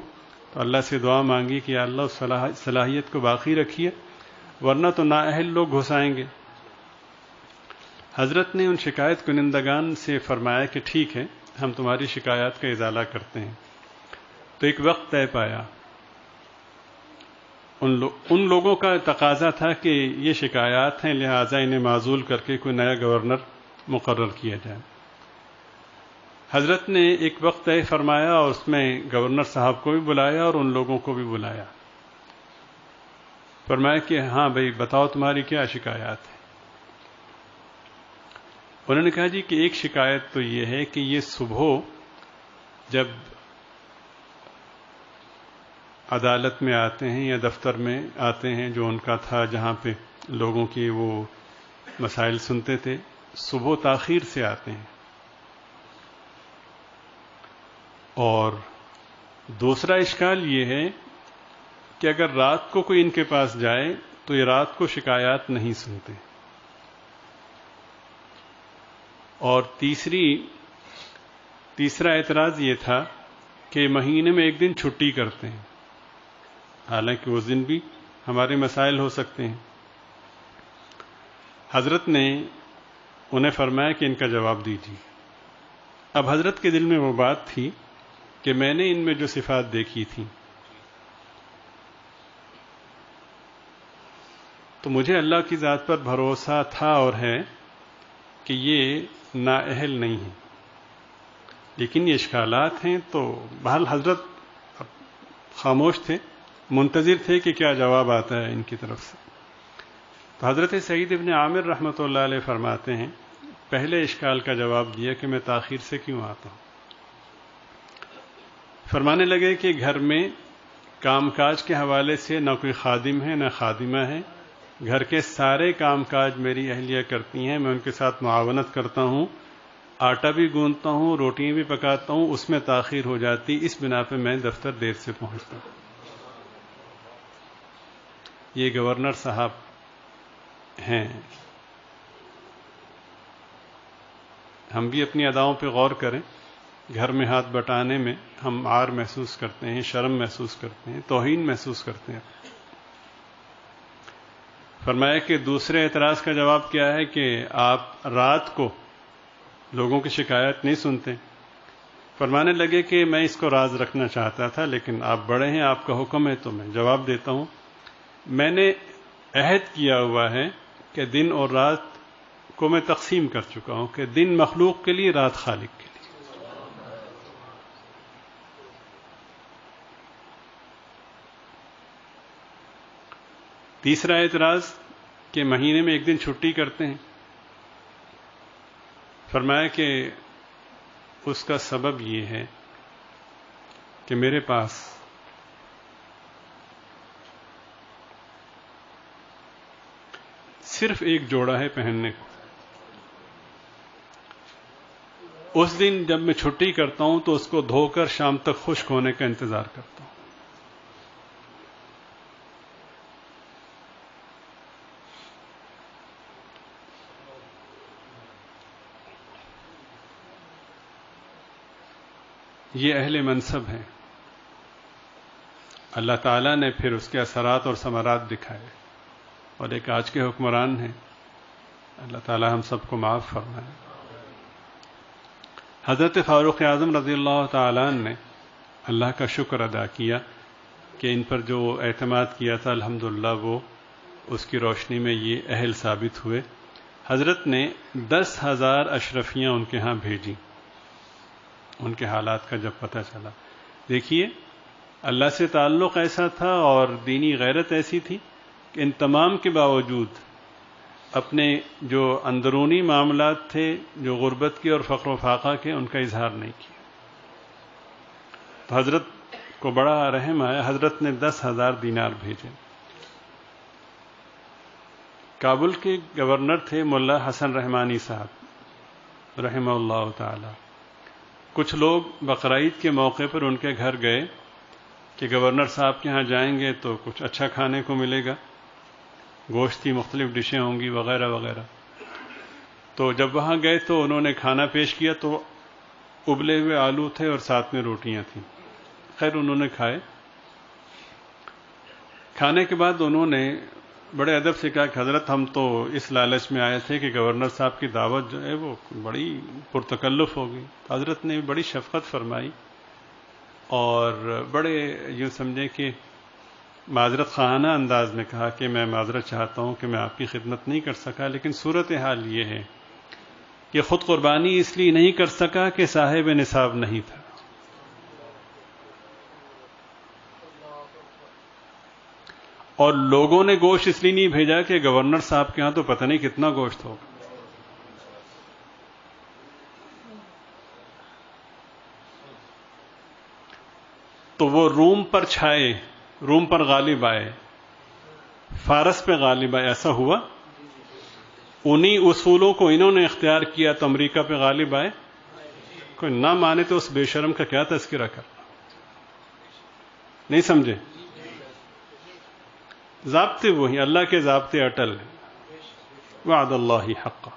A: تو اللہ سے دعا مانگی کہ یا اللہ اس صلاحیت کو باقی رکھیے، ورنہ تو نااہل لوگ گھسائیں گے. حضرت نے ان شکایت کنندگان سے فرمایا کہ ٹھیک ہے، ہم تمہاری شکایات کا ازالہ کرتے ہیں. تو ایک وقت طے پایا. ان لوگوں کا تقاضا تھا کہ یہ شکایات ہیں، لہٰذا انہیں معزول کر کے کوئی نیا گورنر مقرر کیا جائے. حضرت نے ایک وقت طے فرمایا اور اس میں گورنر صاحب کو بھی بلایا اور ان لوگوں کو بھی بلایا. فرمایا کہ ہاں بھائی بتاؤ تمہاری کیا شکایات ہے. انہوں نے کہا جی کہ ایک شکایت تو یہ ہے کہ یہ صبح جب عدالت میں آتے ہیں یا دفتر میں آتے ہیں جو ان کا تھا جہاں پہ لوگوں کی وہ مسائل سنتے تھے، صبح تاخیر سے آتے ہیں. اور دوسرا اشکال یہ ہے کہ اگر رات کو کوئی ان کے پاس جائے تو یہ رات کو شکایات نہیں سنتے. اور تیسرا اعتراض یہ تھا کہ مہینے میں ایک دن چھٹی کرتے ہیں، حالانکہ اس دن بھی ہمارے مسائل ہو سکتے ہیں. حضرت نے انہیں فرمایا کہ ان کا جواب دیجیے. اب حضرت کے دل میں وہ بات تھی کہ میں نے ان میں جو صفات دیکھی تھی تو مجھے اللہ کی ذات پر بھروسہ تھا اور ہے کہ یہ نااہل نہیں ہے، لیکن یہ اشکالات ہیں. تو بہرحال حضرت خاموش تھے، منتظر تھے کہ کیا جواب آتا ہے ان کی طرف سے. تو حضرت سعید ابن عامر رحمۃ اللہ علیہ فرماتے ہیں پہلے اشکال کا جواب دیا کہ میں تاخیر سے کیوں آتا ہوں. فرمانے لگے کہ گھر میں کام کاج کے حوالے سے نہ کوئی خادم ہے نہ خادمہ ہے، گھر کے سارے کام کاج میری اہلیہ کرتی ہیں، میں ان کے ساتھ معاونت کرتا ہوں، آٹا بھی گوندتا ہوں، روٹیاں بھی پکاتا ہوں، اس میں تاخیر ہو جاتی، اس بنا پہ میں دفتر دیر سے پہنچتا ہوں. یہ گورنر صاحب ہیں. ہم بھی اپنی اداؤں پہ غور کریں. گھر میں ہاتھ بٹانے میں ہم عار محسوس کرتے ہیں، شرم محسوس کرتے ہیں، توہین محسوس کرتے ہیں. فرمایا کہ دوسرے اعتراض کا جواب کیا ہے کہ آپ رات کو لوگوں کی شکایت نہیں سنتے. فرمانے لگے کہ میں اس کو راز رکھنا چاہتا تھا، لیکن آپ بڑے ہیں، آپ کا حکم ہے تو میں جواب دیتا ہوں. میں نے عہد کیا ہوا ہے کہ دن اور رات کو میں تقسیم کر چکا ہوں، کہ دن مخلوق کے لیے، رات خالق کے لیے. تیسرا اعتراض کہ مہینے میں ایک دن چھٹی کرتے ہیں. فرمایا کہ اس کا سبب یہ ہے کہ میرے پاس صرف ایک جوڑا ہے پہننے کو. اس دن جب میں چھٹی کرتا ہوں تو اس کو دھو کر شام تک خشک ہونے کا انتظار کرتا ہوں. یہ اہل منصب ہے. اللہ تعالیٰ نے پھر اس کے اثرات اور ثمرات دکھائے، اور ایک آج کے حکمران ہیں. اللہ تعالیٰ ہم سب کو معاف فرمائے. حضرت فاروق اعظم رضی اللہ تعالیٰ عنہ نے اللہ کا شکر ادا کیا کہ ان پر جو اعتماد کیا تھا الحمدللہ وہ اس کی روشنی میں یہ اہل ثابت ہوئے. حضرت نے 10,000 اشرفیاں ان کے ہاں بھیجی ان کے حالات کا جب پتہ چلا. دیکھیے اللہ سے تعلق ایسا تھا اور دینی غیرت ایسی تھی کہ ان تمام کے باوجود اپنے جو اندرونی معاملات تھے، جو غربت کے اور فقر و فاقہ کے، ان کا اظہار نہیں کیا. تو حضرت کو بڑا رحم آیا. حضرت نے 10,000 دینار بھیجے. کابل کے گورنر تھے ملا حسن رحمانی صاحب رحمہ اللہ تعالی. کچھ لوگ بقرعید کے موقع پر ان کے گھر گئے کہ گورنر صاحب کے ہاں جائیں گے تو کچھ اچھا کھانے کو ملے گا، گوشت کی مختلف ڈشیں ہوں گی وغیرہ وغیرہ. تو جب وہاں گئے تو انہوں نے کھانا پیش کیا تو ابلے ہوئے آلو تھے اور ساتھ میں روٹیاں تھیں. خیر انہوں نے کھائے. کھانے کے بعد انہوں نے بڑے ادب سے کہا کہ حضرت ہم تو اس لالچ میں آئے تھے کہ گورنر صاحب کی دعوت جو ہے وہ بڑی پرتکلف ہوگی. حضرت نے بڑی شفقت فرمائی اور بڑے یوں سمجھیں کہ معذرت خواہانہ انداز میں کہا کہ میں معذرت چاہتا ہوں کہ میں آپ کی خدمت نہیں کر سکا، لیکن صورتحال یہ ہے کہ خود قربانی اس لیے نہیں کر سکا کہ صاحب نصاب نہیں تھا. اور لوگوں نے گوشت اس لیے نہیں بھیجا کہ گورنر صاحب کے ہاں تو پتہ نہیں کتنا گوشت ہوگا. تو وہ روم پر چھائے، روم پر غالب آئے، فارس پہ غالب آئے. ایسا ہوا انہی اصولوں کو انہوں نے اختیار کیا تو امریکہ پہ غالب آئے. کوئی نہ مانے تو اس بے شرم کا کیا تذکرہ کر. نہیں سمجھے؟ ضابطے وہی، اللہ کے ضابطے اٹل ہیں. وعد اللہ حقا.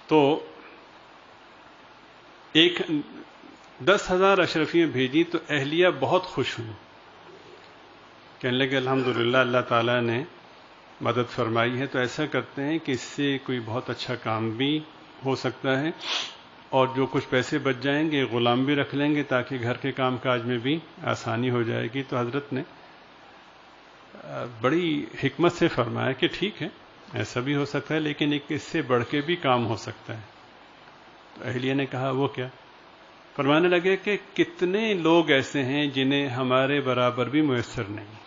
A: تو ایک 10,000 اشرفیاں بھیجی تو اہلیہ بہت خوش ہوئی. کہنے لگے الحمدللہ اللہ تعالیٰ نے مدد فرمائی ہے، تو ایسا کرتے ہیں کہ اس سے کوئی بہت اچھا کام بھی ہو سکتا ہے اور جو کچھ پیسے بچ جائیں گے غلام بھی رکھ لیں گے تاکہ گھر کے کام کاج میں بھی آسانی ہو جائے گی. تو حضرت نے بڑی حکمت سے فرمایا کہ ٹھیک ہے ایسا بھی ہو سکتا ہے، لیکن ایک اس سے بڑھ کے بھی کام ہو سکتا ہے۔ تو اہلیہ نے کہا وہ کیا؟ فرمانے لگے کہ کتنے لوگ ایسے ہیں جنہیں ہمارے برابر بھی میسر نہیں۔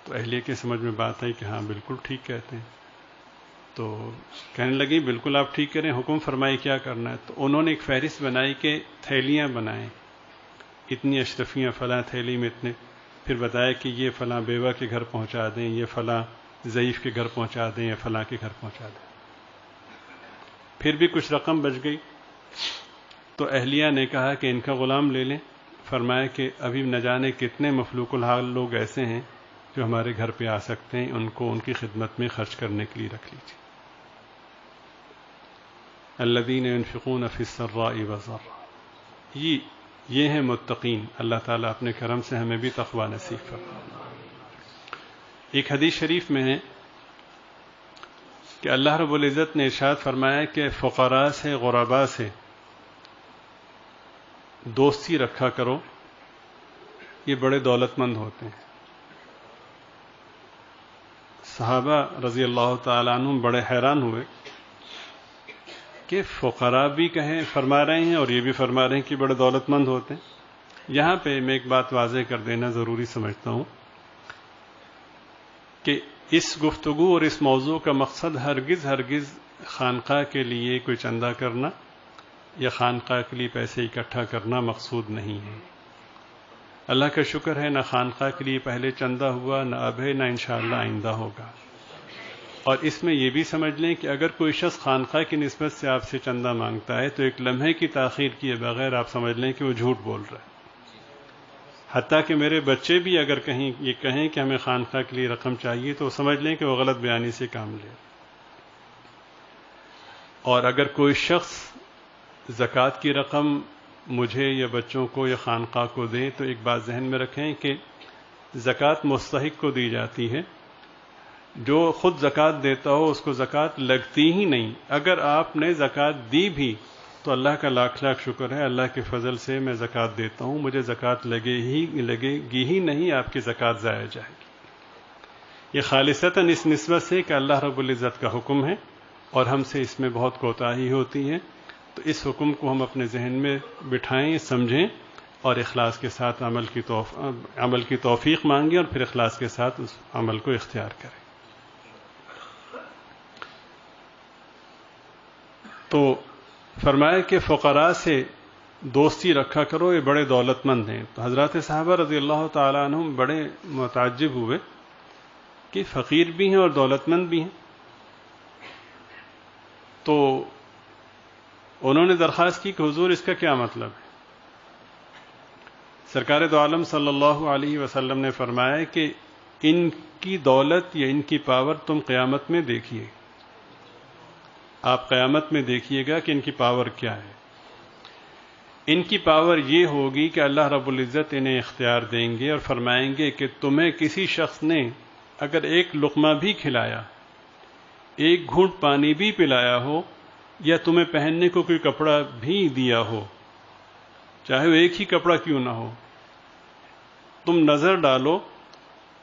A: تو اہلیہ کے سمجھ میں بات آئی کہ ہاں بالکل ٹھیک کہتے ہیں۔ تو کہنے لگی بالکل آپ ٹھیک کریں، حکم فرمائی کیا کرنا ہے۔ تو انہوں نے ایک فہرست بنائی کہ تھیلیاں بنائیں، اتنی اشرفیاں فلاں تھیلی میں اتنے، پھر بتایا کہ یہ فلاں بیوہ کے گھر پہنچا دیں، یہ فلاں ضعیف کے گھر پہنچا دیں، یا فلاں کے گھر پہنچا دیں۔ پھر بھی کچھ رقم بچ گئی تو اہلیہ نے کہا کہ ان کا غلام لے لیں۔ فرمایا کہ ابھی نہ جانے کتنے مفلوق الحال لوگ ایسے ہیں جو ہمارے گھر پہ آ سکتے ہیں، ان کو ان کی خدمت میں خرچ کرنے کے لیے رکھ لیجیے۔ الذین ينفقون فی السراء والضراء، یہ ہیں متقین۔ اللہ تعالیٰ اپنے کرم سے ہمیں بھی تقوی نصیب فرمائے۔ ایک حدیث شریف میں ہے کہ اللہ رب العزت نے ارشاد فرمایا کہ فقراء سے، غرباء سے دوستی رکھا کرو، یہ بڑے دولت مند ہوتے ہیں۔ صحابہ رضی اللہ تعالیٰ عنہم بڑے حیران ہوئے کہ فقراء بھی کہیں فرما رہے ہیں اور یہ بھی فرما رہے ہیں کہ بڑے دولت مند ہوتے ہیں۔ یہاں پہ میں ایک بات واضح کر دینا ضروری سمجھتا ہوں کہ اس گفتگو اور اس موضوع کا مقصد ہرگز خانقاہ کے لیے کوئی چندہ کرنا یا خانقاہ کے لیے پیسے اکٹھا کرنا مقصود نہیں ہے۔ اللہ کا شکر ہے، نہ خانقاہ کے لیے پہلے چندہ ہوا، نہ اب ہے، نہ انشاءاللہ آئندہ ہوگا۔ اور اس میں یہ بھی سمجھ لیں کہ اگر کوئی شخص خانقاہ کی نسبت سے آپ سے چندہ مانگتا ہے تو ایک لمحے کی تاخیر کیے بغیر آپ سمجھ لیں کہ وہ جھوٹ بول رہا ہے۔ حتیٰ کہ میرے بچے بھی اگر کہیں یہ کہیں کہ ہمیں خانقاہ کے لیے رقم چاہیے تو سمجھ لیں کہ وہ غلط بیانی سے کام لے۔ اور اگر کوئی شخص زکوٰۃ کی رقم مجھے یا بچوں کو یا خانقاہ کو دے تو ایک بات ذہن میں رکھیں کہ زکوٰۃ مستحق کو دی جاتی ہے، جو خود زکوٰۃ دیتا ہو اس کو زکوٰۃ لگتی ہی نہیں۔ اگر آپ نے زکوٰۃ دی بھی تو اللہ کا لاکھ لاکھ شکر ہے، اللہ کے فضل سے میں زکوٰۃ دیتا ہوں، مجھے زکوٰۃ لگے گی ہی نہیں، آپ کی زکوٰۃ ضائع جائے گی۔ یہ خالصتاً اس نسبت سے کہ اللہ رب العزت کا حکم ہے اور ہم سے اس میں بہت کوتاہی ہوتی ہے، تو اس حکم کو ہم اپنے ذہن میں بٹھائیں، سمجھیں اور اخلاص کے ساتھ عمل کی توفیق مانگیں اور پھر اخلاص کے ساتھ اس عمل کو اختیار کریں۔ تو فرمایا کہ فقراء سے دوستی رکھا کرو، یہ بڑے دولت مند ہیں۔ تو حضرات صحابہ رضی اللہ تعالیٰ عنہم بڑے متعجب ہوئے کہ فقیر بھی ہیں اور دولت مند بھی ہیں۔ تو انہوں نے درخواست کی کہ حضور اس کا کیا مطلب ہے؟ سرکار دو عالم صلی اللہ علیہ وسلم نے فرمایا کہ ان کی دولت یا ان کی پاور تم قیامت میں دیکھیے، آپ قیامت میں دیکھیے گا کہ ان کی پاور کیا ہے۔ ان کی پاور یہ ہوگی کہ اللہ رب العزت انہیں اختیار دیں گے اور فرمائیں گے کہ تمہیں کسی شخص نے اگر ایک لقمہ بھی کھلایا، ایک گھونٹ پانی بھی پلایا ہو، یا تمہیں پہننے کو کوئی کپڑا بھی دیا ہو، چاہے وہ ایک ہی کپڑا کیوں نہ ہو، تم نظر ڈالو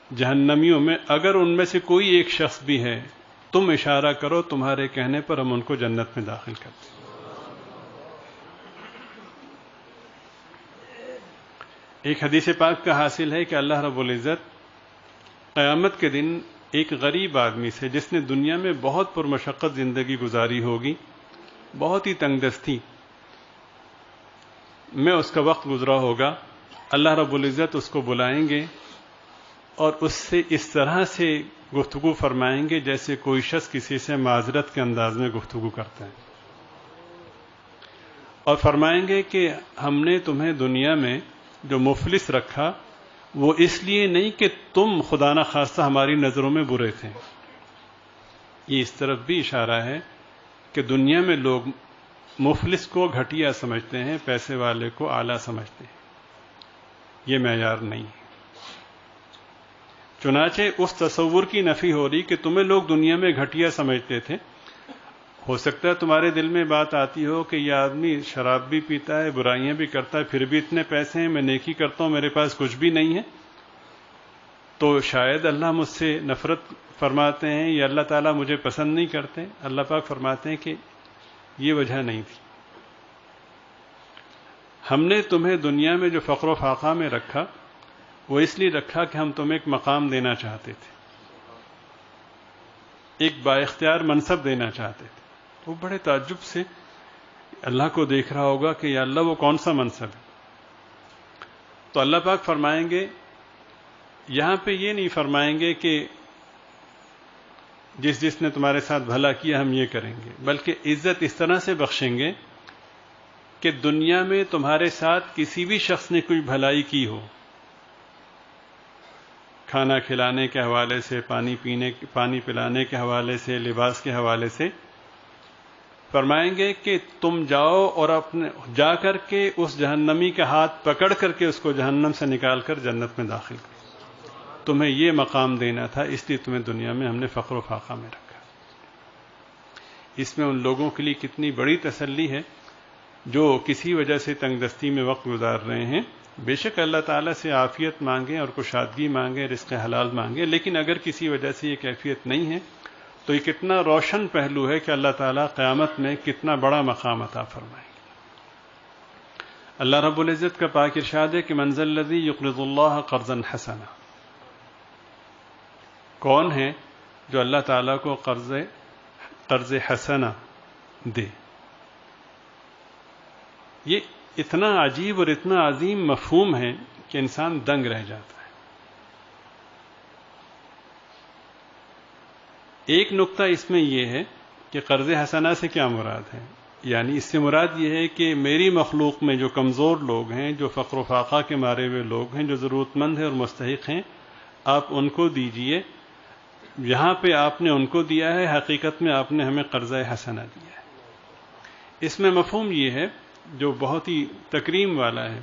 A: جہنمیوں میں، اگر ان میں سے کوئی ایک شخص بھی ہے تم اشارہ کرو، تمہارے کہنے پر ہم ان کو جنت میں داخل کرتے ہیں۔ ایک حدیث پاک کا حاصل ہے کہ اللہ رب العزت قیامت کے دن ایک غریب آدمی سے، جس نے دنیا میں بہت پرمشقت زندگی گزاری ہوگی، بہت ہی تنگ دستی میں اس کا وقت گزرا ہوگا، اللہ رب العزت اس کو بلائیں گے اور اس سے اس طرح سے گفتگو فرمائیں گے جیسے کوئی شخص کسی سے معذرت کے انداز میں گفتگو کرتا ہے، اور فرمائیں گے کہ ہم نے تمہیں دنیا میں جو مفلس رکھا وہ اس لیے نہیں کہ تم خدا نہ خواستہ ہماری نظروں میں برے تھے۔ یہ اس طرف بھی اشارہ ہے کہ دنیا میں لوگ مفلس کو گھٹیا سمجھتے ہیں، پیسے والے کو اعلیٰ سمجھتے ہیں، یہ معیار نہیں ہے۔ چنانچہ اس تصور کی نفی ہو رہی کہ تمہیں لوگ دنیا میں گھٹیا سمجھتے تھے، ہو سکتا ہے تمہارے دل میں بات آتی ہو کہ یہ آدمی شراب بھی پیتا ہے، برائیاں بھی کرتا ہے، پھر بھی اتنے پیسے ہیں، میں نیکی کرتا ہوں، میرے پاس کچھ بھی نہیں ہے، تو شاید اللہ مجھ سے نفرت فرماتے ہیں یا اللہ تعالیٰ مجھے پسند نہیں کرتے. اللہ پاک فرماتے ہیں کہ یہ وجہ نہیں تھی. ہم نے تمہیں دنیا میں جو فقر و فاقہ میں رکھا وہ اس لیے رکھا کہ ہم تمہیں ایک مقام دینا چاہتے تھے, ایک بااختیار منصب دینا چاہتے تھے. وہ بڑے تعجب سے اللہ کو دیکھ رہا ہوگا کہ یا اللہ وہ کون سا منصب ہے. تو اللہ پاک فرمائیں گے, یہاں پہ یہ نہیں فرمائیں گے کہ جس نے تمہارے ساتھ بھلا کیا ہم یہ کریں گے, بلکہ عزت اس طرح سے بخشیں گے کہ دنیا میں تمہارے ساتھ کسی بھی شخص نے کوئی بھلائی کی ہو, کھانا کھلانے کے حوالے سے, پانی پلانے کے حوالے سے, لباس کے حوالے سے, فرمائیں گے کہ تم جاؤ اور جا کر کے اس جہنمی کا ہاتھ پکڑ کر کے اس کو جہنم سے نکال کر جنت میں داخل کرو. تمہیں یہ مقام دینا تھا, اس لیے تمہیں دنیا میں ہم نے فقر و فاقہ میں رکھا. اس میں ان لوگوں کے لیے کتنی بڑی تسلی ہے جو کسی وجہ سے تنگ دستی میں وقت گزار رہے ہیں. بے شک اللہ تعالیٰ سے عافیت مانگیں اور کشادگی مانگیں, رزق حلال مانگیں, لیکن اگر کسی وجہ سے یہ کیفیت نہیں ہے تو یہ کتنا روشن پہلو ہے کہ اللہ تعالیٰ قیامت میں کتنا بڑا مقام عطا فرمائیں گے. اللہ رب العزت کا پاک ارشاد ہے کہ من ذا الذی یقرض اللہ قرضا حسنا, کون ہے جو اللہ تعالیٰ کو قرض حسنا دے. یہ اتنا عجیب اور اتنا عظیم مفہوم ہے کہ انسان دنگ رہ جاتا ہے. ایک نقطہ اس میں یہ ہے کہ قرض حسنہ سے کیا مراد ہے, یعنی اس سے مراد یہ ہے کہ میری مخلوق میں جو کمزور لوگ ہیں, جو فقر و فاقہ کے مارے ہوئے لوگ ہیں, جو ضرورت مند ہیں اور مستحق ہیں, آپ ان کو دیجئے. یہاں پہ آپ نے ان کو دیا ہے, حقیقت میں آپ نے ہمیں قرض حسنہ دیا ہے. اس میں مفہوم یہ ہے جو بہت ہی تکریم والا ہے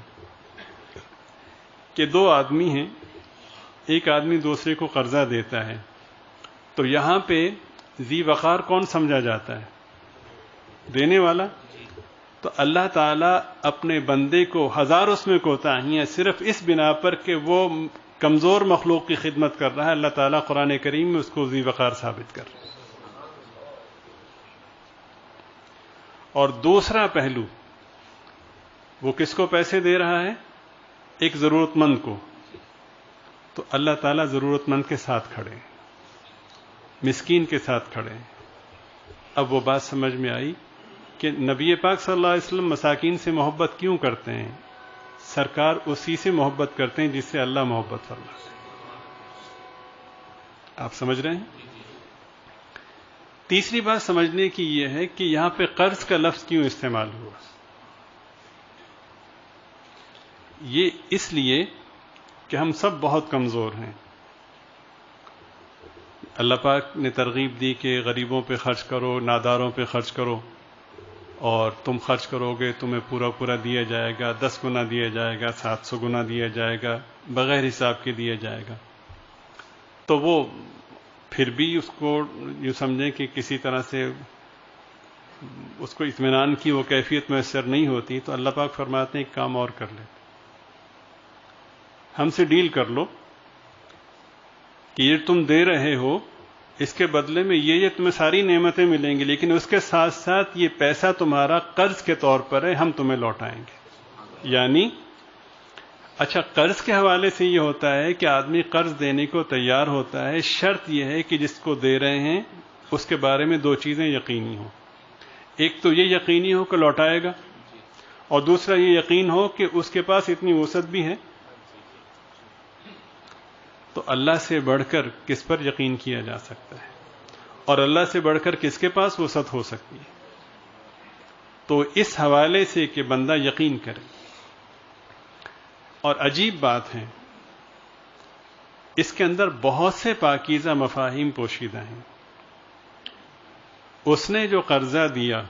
A: کہ دو آدمی ہیں, ایک آدمی دوسرے کو قرضہ دیتا ہے, تو یہاں پہ ذی وقار کون سمجھا جاتا ہے؟ دینے والا. تو اللہ تعالیٰ اپنے بندے کو ہزار اس میں کوتاہیاں صرف اس بنا پر کہ وہ کمزور مخلوق کی خدمت کر رہا ہے, اللہ تعالیٰ قرآن کریم میں اس کو ذی وقار ثابت کر رہا ہے. اور دوسرا پہلو, وہ کس کو پیسے دے رہا ہے؟ ایک ضرورت مند کو. تو اللہ تعالیٰ ضرورت مند کے ساتھ کھڑے, مسکین کے ساتھ کھڑے. اب وہ بات سمجھ میں آئی کہ نبی پاک صلی اللہ علیہ وسلم مساکین سے محبت کیوں کرتے ہیں؟ سرکار اسی سے محبت کرتے ہیں جس سے اللہ محبت فرماتے ہیں. آپ سمجھ رہے ہیں؟ تیسری بات سمجھنے کی یہ ہے کہ یہاں پہ قرض کا لفظ کیوں استعمال ہوا. یہ اس لیے کہ ہم سب بہت کمزور ہیں. اللہ پاک نے ترغیب دی کہ غریبوں پہ خرچ کرو, ناداروں پہ خرچ کرو, اور تم خرچ کرو گے تمہیں پورا پورا دیا جائے گا, 10 گنا دیا جائے گا, 700 گنا دیا جائے گا, بغیر حساب کے دیا جائے گا. تو وہ پھر بھی اس کو یوں سمجھیں کہ کسی طرح سے اس کو اطمینان کی وہ کیفیت میسر نہیں ہوتی, تو اللہ پاک فرماتے ہیں ایک کام اور کر لے, ہم سے ڈیل کر لو کہ یہ تم دے رہے ہو اس کے بدلے میں یہ تمہیں ساری نعمتیں ملیں گی, لیکن اس کے ساتھ ساتھ یہ پیسہ تمہارا قرض کے طور پر ہے, ہم تمہیں لوٹائیں گے. یعنی اچھا, قرض کے حوالے سے یہ ہوتا ہے کہ آدمی قرض دینے کو تیار ہوتا ہے, شرط یہ ہے کہ جس کو دے رہے ہیں اس کے بارے میں 2 چیزیں یقینی ہوں. ایک تو یہ یقینی ہو کہ لوٹائے گا, اور دوسرا یہ یقین ہو کہ اس کے پاس اتنی وسعت بھی ہے. تو اللہ سے بڑھ کر کس پر یقین کیا جا سکتا ہے, اور اللہ سے بڑھ کر کس کے پاس وسعت ہو سکتی ہے؟ تو اس حوالے سے کہ بندہ یقین کرے. اور عجیب بات ہے, اس کے اندر بہت سے پاکیزہ مفاہیم پوشیدہ ہیں. اس نے جو قرضہ دیا,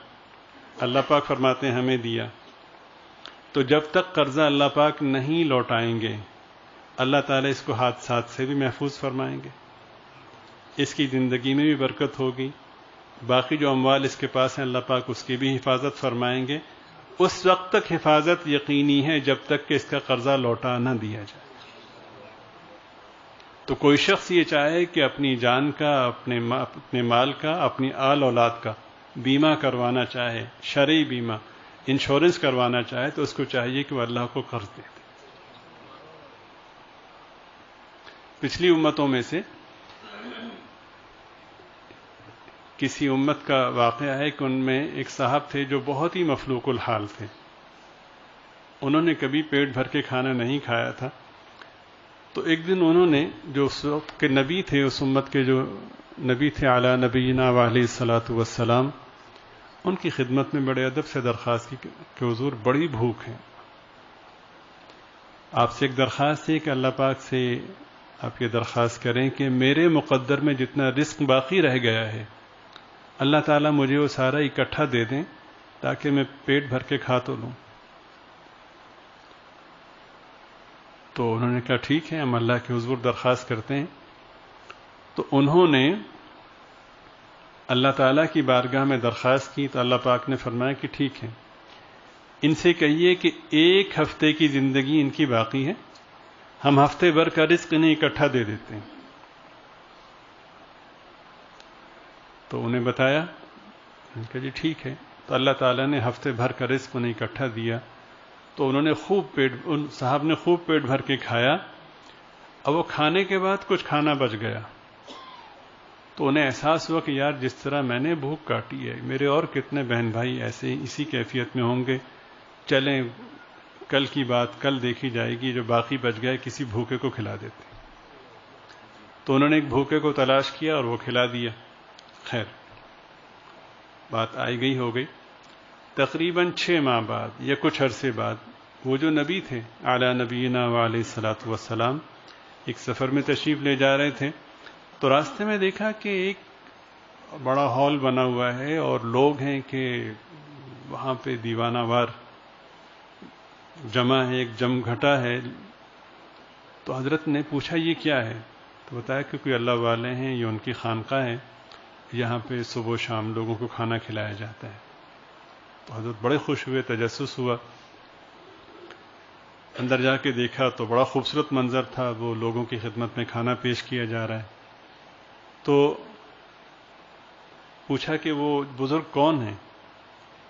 A: اللہ پاک فرماتے ہیں ہمیں دیا, تو جب تک قرضہ اللہ پاک نہیں لوٹائیں گے اللہ تعالیٰ اس کو حادثات سے بھی محفوظ فرمائیں گے, اس کی زندگی میں بھی برکت ہوگی, باقی جو اموال اس کے پاس ہیں اللہ پاک اس کی بھی حفاظت فرمائیں گے. اس وقت تک حفاظت یقینی ہے جب تک کہ اس کا قرضہ لوٹا نہ دیا جائے. تو کوئی شخص یہ چاہے کہ اپنی جان کا، اپنے مال کا، اپنی آل اولاد کا بیمہ کروانا چاہے، شرعی بیمہ، انشورنس کروانا چاہے، تو اس کو چاہیے کہ وہ اللہ کو قرض دے دے۔ پچھلی امتوں میں سے کسی امت کا واقعہ ہے کہ ان میں ایک صاحب تھے جو بہت ہی مفلوق الحال تھے۔ انہوں نے کبھی پیٹ بھر کے کھانا نہیں کھایا تھا۔ تو ایک دن انہوں نے، جو اس وقت کے نبی تھے، اس امت کے جو نبی تھے اعلیٰ نبینا علیہ الصلاۃ والسلام، ان کی خدمت میں بڑے ادب سے درخواست کی کہ حضور بڑی بھوک ہے، آپ سے ایک درخواست ہے کہ اللہ پاک سے آپ یہ درخواست کریں کہ میرے مقدر میں جتنا رزق باقی رہ گیا ہے اللہ تعالیٰ مجھے وہ سارا اکٹھا دے دیں تاکہ میں پیٹ بھر کے کھا تو لوں۔ تو انہوں نے کہا ٹھیک ہے، ہم اللہ کے حضور درخواست کرتے ہیں۔ تو انہوں نے اللہ تعالیٰ کی بارگاہ میں درخواست کی تو اللہ پاک نے فرمایا کہ ٹھیک ہے، ان سے کہیے کہ ایک ہفتے کی زندگی ان کی باقی ہے، ہم ہفتے بھر کا رزق انہیں اکٹھا دے دیتے ہیں۔ تو انہیں بتایا، کہ جی ٹھیک ہے۔ تو اللہ تعالیٰ نے ہفتے بھر کا رزق انہیں اکٹھا دیا۔ تو انہوں نے ان صاحب نے خوب پیٹ بھر کے کھایا۔ اب وہ کھانے کے بعد کچھ کھانا بچ گیا تو انہیں احساس ہوا کہ یار جس طرح میں نے بھوک کاٹی ہے، میرے اور کتنے بہن بھائی ایسے اسی کیفیت میں ہوں گے، چلیں کل کی بات کل دیکھی جائے گی، جو باقی بچ گئے کسی بھوکے کو کھلا دیتے۔ تو انہوں نے ایک بھوکے کو تلاش کیا اور وہ کھلا دیا۔ خیر، بات آئی گئی ہو گئی۔ تقریباً 6 ماہ بعد یا کچھ عرصے بعد وہ جو نبی تھے اعلیٰ نبینا علیہ الصلاۃ والسلام ایک سفر میں تشریف لے جا رہے تھے، تو راستے میں دیکھا کہ ایک بڑا ہال بنا ہوا ہے اور لوگ ہیں کہ وہاں پہ دیوانہ وار جمع ہے، ایک جم گھٹا ہے۔ تو حضرت نے پوچھا یہ کیا ہے؟ تو بتایا کہ کوئی اللہ والے ہیں، یہ ان کی خانقاہ ہے، یہاں پہ صبح و شام لوگوں کو کھانا کھلایا جاتا ہے۔ تو حضرت بڑے خوش ہوئے، تجسس ہوا، اندر جا کے دیکھا تو بڑا خوبصورت منظر تھا، وہ لوگوں کی خدمت میں کھانا پیش کیا جا رہا ہے۔ تو پوچھا کہ وہ بزرگ کون ہیں،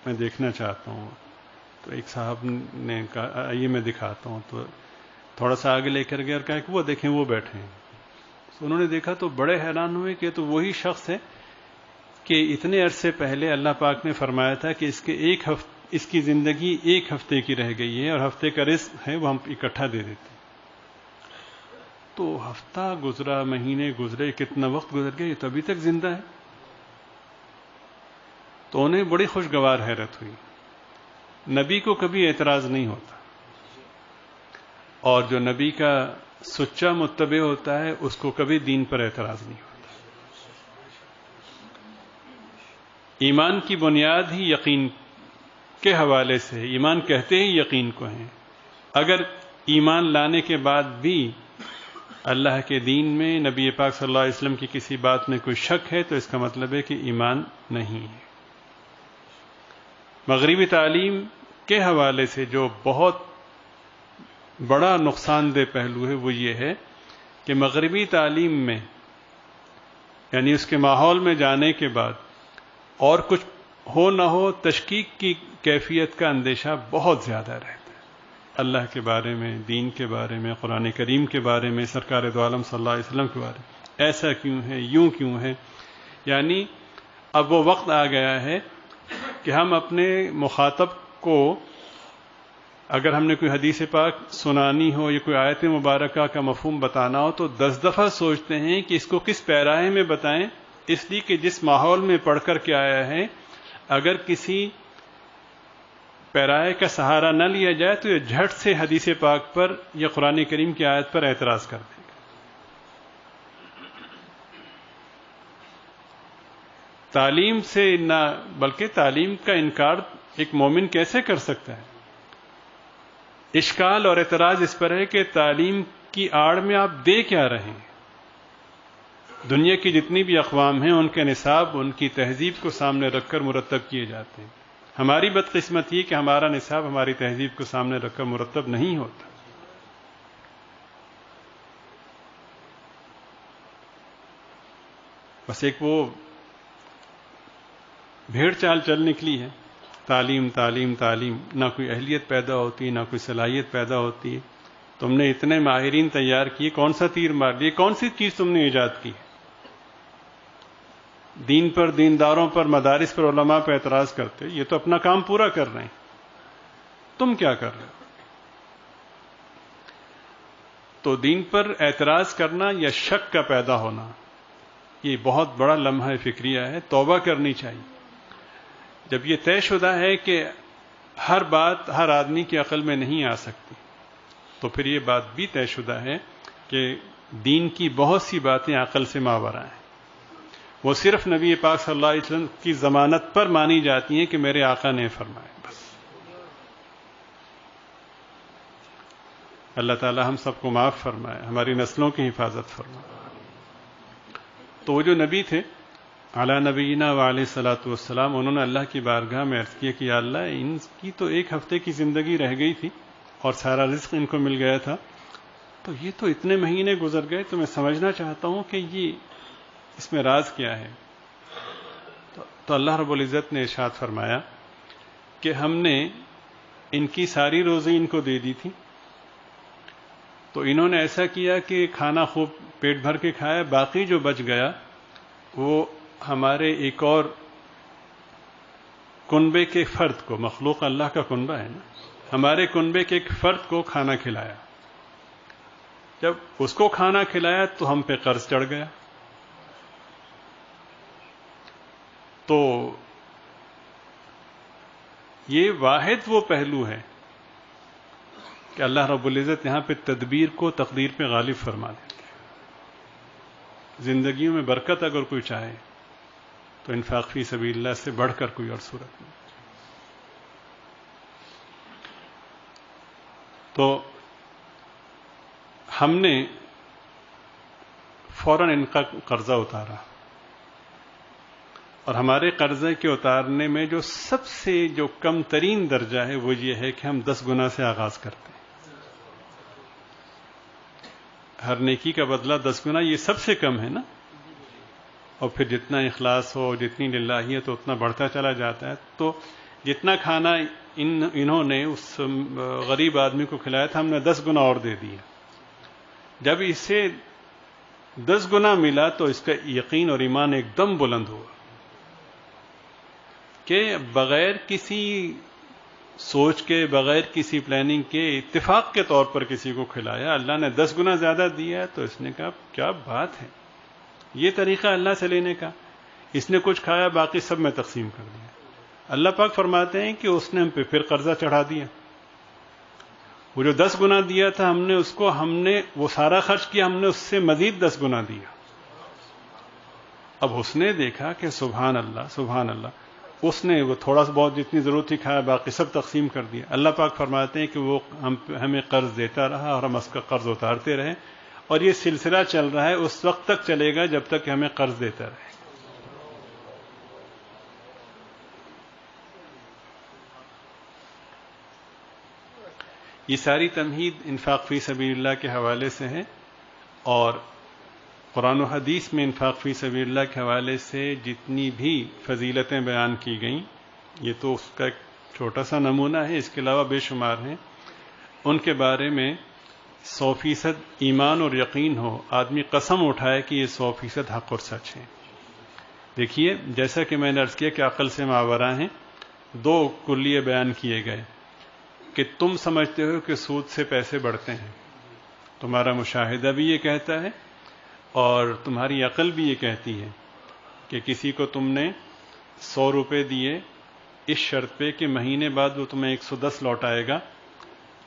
A: میں دیکھنا چاہتا ہوں۔ تو ایک صاحب نے کہا آئیے میں دکھاتا ہوں۔ تو تھوڑا سا آگے لے کر گیا اور کہا کہ وہ دیکھیں وہ بیٹھے ہیں۔ تو انہوں نے دیکھا تو بڑے حیران ہوئے کہ تو وہی شخص ہے کہ اتنے عرصے پہلے اللہ پاک نے فرمایا تھا کہ اس کی زندگی ایک ہفتے کی رہ گئی ہے اور ہفتے کا رزق ہے وہ ہم اکٹھا دے دیتے۔ تو ہفتہ گزرا، مہینے گزرے، کتنا وقت گزر گیا، یہ تو ابھی تک زندہ ہے۔ تو انہیں بڑی خوشگوار حیرت ہوئی۔ نبی کو کبھی اعتراض نہیں ہوتا، اور جو نبی کا سچا متبع ہوتا ہے اس کو کبھی دین پر اعتراض نہیں ہوتا۔ ایمان کی بنیاد ہی یقین کے حوالے سے، ایمان کہتے ہی یقین کو ہیں۔ اگر ایمان لانے کے بعد بھی اللہ کے دین میں نبی پاک صلی اللہ علیہ وسلم کی کسی بات میں کوئی شک ہے تو اس کا مطلب ہے کہ ایمان نہیں ہے۔ مغربی تعلیم کے حوالے سے جو بہت بڑا نقصان دہ پہلو ہے وہ یہ ہے کہ مغربی تعلیم میں، یعنی اس کے ماحول میں جانے کے بعد اور کچھ ہو نہ ہو تشکیک کی کیفیت کا اندیشہ بہت زیادہ رہتا ہے، اللہ کے بارے میں، دین کے بارے میں، قرآن کریم کے بارے میں، سرکار دو عالم صلی اللہ علیہ وسلم کے بارے میں، ایسا کیوں ہے، یوں کیوں ہے۔ یعنی اب وہ وقت آ گیا ہے کہ ہم اپنے مخاطب کو اگر ہم نے کوئی حدیث پاک سنانی ہو یا کوئی آیت مبارکہ کا مفہوم بتانا ہو تو 10 دفعہ سوچتے ہیں کہ اس کو کس پیراہے میں بتائیں، اس لیے کہ جس ماحول میں پڑھ کر کے آیا ہے اگر کسی پیراہے کا سہارا نہ لیا جائے تو یہ جھٹ سے حدیث پاک پر یا قرآن کریم کی آیت پر اعتراض کر دے گا۔ تعلیم سے نہ، بلکہ تعلیم کا انکار ایک مومن کیسے کر سکتا ہے؟ اشکال اور اعتراض اس پر ہے کہ تعلیم کی آڑ میں آپ دے کیا رہے ہیں؟ دنیا کی جتنی بھی اقوام ہیں ان کے نصاب ان کی تہذیب کو سامنے رکھ کر مرتب کیے جاتے ہیں۔ ہماری بدقسمت یہ کہ ہمارا نصاب ہماری تہذیب کو سامنے رکھ کر مرتب نہیں ہوتا۔ بس ایک وہ بھیڑ چال چل نکلی ہے، تعلیم تعلیم تعلیم، نہ کوئی اہلیت پیدا ہوتی، نہ کوئی صلاحیت پیدا ہوتی ہے. تم نے اتنے ماہرین تیار کیے، کون سا تیر مار لیے؟ کون سی چیز تم نے ایجاد کی؟ دین پر، دینداروں پر، مدارس پر، علماء پر اعتراض کرتے، یہ تو اپنا کام پورا کر رہے ہیں، تم کیا کر رہے ہو؟ تو دین پر اعتراض کرنا یا شک کا پیدا ہونا، یہ بہت بڑا لمحہ فکریہ ہے، توبہ کرنی چاہیے. جب یہ طے شدہ ہے کہ ہر بات ہر آدمی کی عقل میں نہیں آ سکتی، تو پھر یہ بات بھی طے شدہ ہے کہ دین کی بہت سی باتیں عقل سے ماورا ہیں. وہ صرف نبی پاک صلی اللہ علیہ وسلم کی ضمانت پر مانی جاتی ہیں کہ میرے آقا نے فرمایا. بس اللہ تعالی ہم سب کو معاف فرمائے، ہماری نسلوں کی حفاظت فرمائے. تو وہ جو نبی تھے علی نبینا وعلیہ الصلوۃ والسلام، انہوں نے اللہ کی بارگاہ میں عرض کیا کہ یا اللہ، ان کی تو ایک ہفتے کی زندگی رہ گئی تھی اور سارا رزق ان کو مل گیا تھا، تو یہ تو اتنے مہینے گزر گئے، تو میں سمجھنا چاہتا ہوں کہ یہ اس میں راز کیا ہے. تو اللہ رب العزت نے ارشاد فرمایا کہ ہم نے ان کی ساری روزی ان کو دے دی تھی، تو انہوں نے ایسا کیا کہ کھانا خوب پیٹ بھر کے کھایا، باقی جو بچ گیا وہ ہمارے ایک اور کنبے کے فرد کو، مخلوق اللہ کا کنبہ ہے نا، ہمارے کنبے کے ایک فرد کو کھانا کھلایا. جب اس کو کھانا کھلایا تو ہم پہ قرض چڑھ گیا. تو یہ واحد وہ پہلو ہے کہ اللہ رب العزت یہاں پہ تدبیر کو تقدیر پہ غالب فرما دیتے ہیں. زندگیوں میں برکت اگر کوئی چاہے تو انفاق فی سبیل اللہ سے بڑھ کر کوئی اور صورت نہیں. تو ہم نے فوراً ان کا قرضہ اتارا، اور ہمارے قرضے کے اتارنے میں جو سب سے جو کم ترین درجہ ہے وہ یہ ہے کہ ہم 10 گنا سے آغاز کرتے ہیں. ہر نیکی کا بدلہ 10 گنا، یہ سب سے کم ہے نا. اور پھر جتنا اخلاص ہو، جتنی للہیت ہو، اتنا بڑھتا چلا جاتا ہے. تو جتنا کھانا انہوں نے اس غریب آدمی کو کھلایا تھا، ہم نے 10 گنا اور دے دیا. جب اسے 10 گنا ملا تو اس کا یقین اور ایمان ایک دم بلند ہوا کہ بغیر کسی سوچ کے، بغیر کسی پلاننگ کے، اتفاق کے طور پر کسی کو کھلایا، اللہ نے 10 گنا زیادہ دیا. تو اس نے کہا کیا بات ہے، یہ طریقہ اللہ سے لینے کا. اس نے کچھ کھایا، باقی سب میں تقسیم کر دیا. اللہ پاک فرماتے ہیں کہ اس نے ہم پہ پھر قرضہ چڑھا دیا. وہ جو 10 گنا دیا تھا ہم نے وہ سارا خرچ کیا، ہم نے اس سے مزید 10 گنا دیا. اب اس نے دیکھا کہ سبحان اللہ سبحان اللہ، اس نے وہ تھوڑا سا بہت جتنی ضرورت تھی کھایا، باقی سب تقسیم کر دیا. اللہ پاک فرماتے ہیں کہ وہ ہمیں قرض دیتا رہا اور ہم اس کا قرض اتارتے رہے، اور یہ سلسلہ چل رہا ہے، اس وقت تک چلے گا جب تک کہ ہمیں قرض دیتا رہے. یہ ساری تمہید انفاق فی سبیل اللہ کے حوالے سے ہے، اور قرآن و حدیث میں انفاق فی سبیل اللہ کے حوالے سے جتنی بھی فضیلتیں بیان کی گئیں، یہ تو اس کا ایک چھوٹا سا نمونہ ہے، اس کے علاوہ بے شمار ہیں. ان کے بارے میں 100% ایمان اور یقین ہو، آدمی قسم اٹھائے کہ یہ 100% حق اور سچ ہے. دیکھیے، جیسا کہ میں نے عرض کیا کہ عقل سے ماورا ہیں، 2 کلیے بیان کیے گئے کہ تم سمجھتے ہو کہ سود سے پیسے بڑھتے ہیں، تمہارا مشاہدہ بھی یہ کہتا ہے اور تمہاری عقل بھی یہ کہتی ہے کہ کسی کو تم نے 100 روپے دیے اس شرط پہ کہ مہینے بعد وہ تمہیں 110 لوٹائے گا،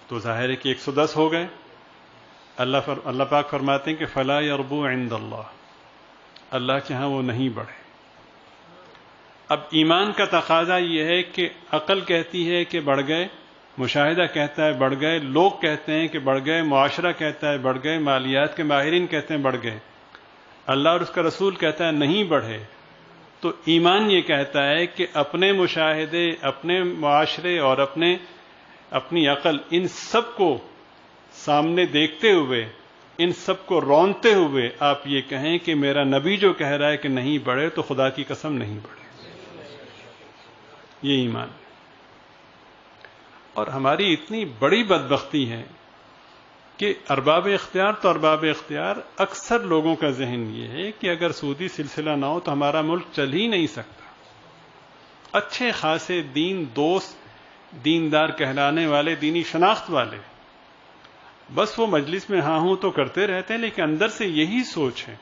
A: تو ظاہر ہے کہ 110 ہو گئے. اللہ پاک فرماتے ہیں کہ فلا یربو عند اللہ کے ہاں وہ نہیں بڑھے. اب ایمان کا تقاضا یہ ہے کہ عقل کہتی ہے کہ بڑھ گئے، مشاہدہ کہتا ہے بڑھ گئے، لوگ کہتے ہیں کہ بڑھ گئے، معاشرہ کہتا ہے بڑھ گئے، مالیات کے ماہرین کہتے ہیں بڑھ گئے، اللہ اور اس کا رسول کہتا ہے نہیں بڑھے. تو ایمان یہ کہتا ہے کہ اپنے مشاہدے، اپنے معاشرے اور اپنی عقل، ان سب کو سامنے دیکھتے ہوئے ان سب کو رونتے ہوئے آپ یہ کہیں کہ میرا نبی جو کہہ رہا ہے کہ نہیں بڑھے تو خدا کی قسم نہیں بڑھے. یہ ایمان ہے. اور ہماری اتنی بڑی بدبختی ہے کہ ارباب اختیار تو ارباب اختیار، اکثر لوگوں کا ذہن یہ ہے کہ اگر سودی سلسلہ نہ ہو تو ہمارا ملک چل ہی نہیں سکتا. اچھے خاصے دین دوست، دیندار کہلانے والے، دینی شناخت والے، بس وہ مجلس میں ہاں ہوں تو کرتے رہتے ہیں، لیکن اندر سے یہی سوچ ہے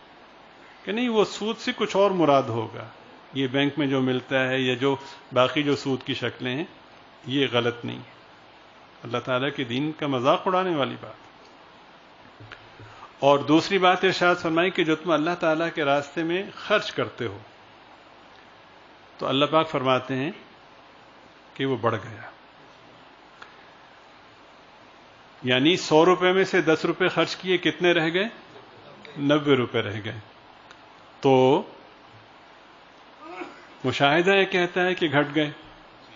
A: کہ نہیں، وہ سود سے کچھ اور مراد ہوگا، یہ بینک میں جو ملتا ہے یا جو باقی جو سود کی شکلیں ہیں یہ غلط نہیں ہے. اللہ تعالیٰ کے دین کا مذاق اڑانے والی بات. اور دوسری بات ارشاد فرمائی کہ جو تم اللہ تعالیٰ کے راستے میں خرچ کرتے ہو تو اللہ پاک فرماتے ہیں کہ وہ بڑھ گیا. یعنی 100 روپے میں سے 10 روپے خرچ کیے، کتنے رہ گئے؟ 90 روپے رہ گئے. تو مشاہدہ یہ کہتا ہے کہ گھٹ گئے،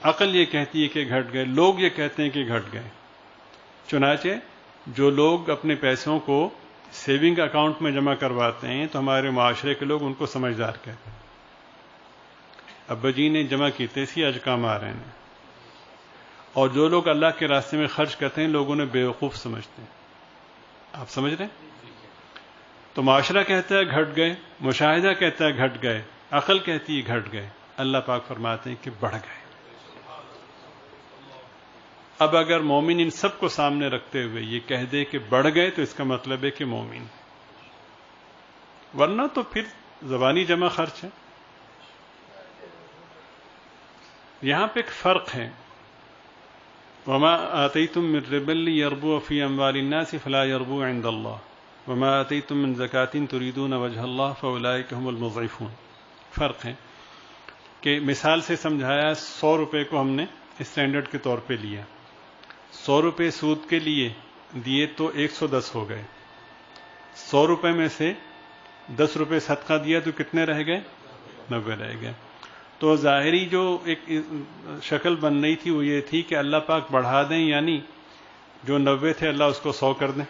A: عقل یہ کہتی ہے کہ گھٹ گئے، لوگ یہ کہتے ہیں کہ گھٹ گئے. چنانچہ جو لوگ اپنے پیسوں کو سیونگ اکاؤنٹ میں جمع کرواتے ہیں تو ہمارے معاشرے کے لوگ ان کو سمجھدار کہتے ہیں. ابا جی نے جمع کیتے سی اج کام آ رہے ہیں. اور جو لوگ اللہ کے راستے میں خرچ کرتے ہیں لوگ انہیں بیوقوف سمجھتے ہیں. آپ سمجھ رہے ہیں؟ تو معاشرہ کہتا ہے گھٹ گئے، مشاہدہ کہتا ہے گھٹ گئے، عقل کہتی ہے گھٹ گئے، اللہ پاک فرماتے ہیں کہ بڑھ گئے. اب اگر مومن ان سب کو سامنے رکھتے ہوئے یہ کہہ دے کہ بڑھ گئے تو اس کا مطلب ہے کہ مومن، ورنہ تو پھر زبانی جمع خرچ ہے. یہاں پہ ایک فرق ہے. وما آتیتم من ربا لیربو فی اموال الناس فلا یربو عند اللہ وما آتیتم من زکاة تریدون وجہ اللہ فاولئک هم المضعفون. فرق ہے کہ مثال سے سمجھایا، 100 روپے کو ہم نے اسٹینڈرڈ کے طور پہ لیا، 100 روپے سود کے لیے دیے تو 110 ہو گئے. 100 روپے میں سے 10 روپے صدقہ دیا تو کتنے رہ گئے؟ 90 رہ گئے. تو ظاہری جو ایک شکل بن رہی تھی وہ یہ تھی کہ اللہ پاک بڑھا دیں، یعنی جو 90 تھے اللہ اس کو 100 کر دیں.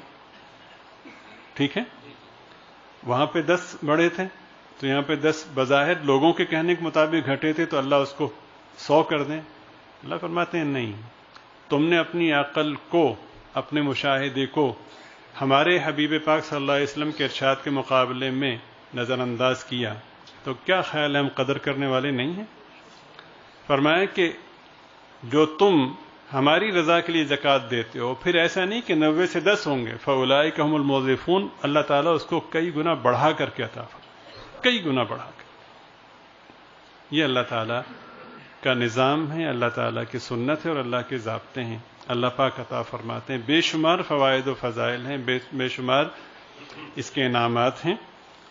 A: ٹھیک ہے؟ وہاں پہ 10 بڑے تھے تو یہاں پہ 10 بظاہر لوگوں کے کہنے کے مطابق گھٹے تھے تو اللہ اس کو 100 کر دیں. اللہ فرماتے ہیں نہیں، تم نے اپنی عقل کو، اپنے مشاہدے کو ہمارے حبیب پاک صلی اللہ علیہ وسلم کے ارشاد کے مقابلے میں نظر انداز کیا تو کیا خیال ہے ہم قدر کرنے والے نہیں ہیں؟ فرمایا کہ جو تم ہماری رضا کے لیے زکوٰۃ دیتے ہو، پھر ایسا نہیں کہ 90 سے 10 ہوں گے، فاولئک هم المضعفون، اللہ تعالیٰ اس کو کئی گنا بڑھا کر کے عطا فرمائے، کئی گنا بڑھا کر. یہ اللہ تعالیٰ کا نظام ہے، اللہ تعالیٰ کی سنت ہے اور اللہ کے ضابطے ہیں. اللہ پاک عطا فرماتے ہیں. بے شمار فوائد و فضائل ہیں، بے شمار اس کے انعامات ہیں.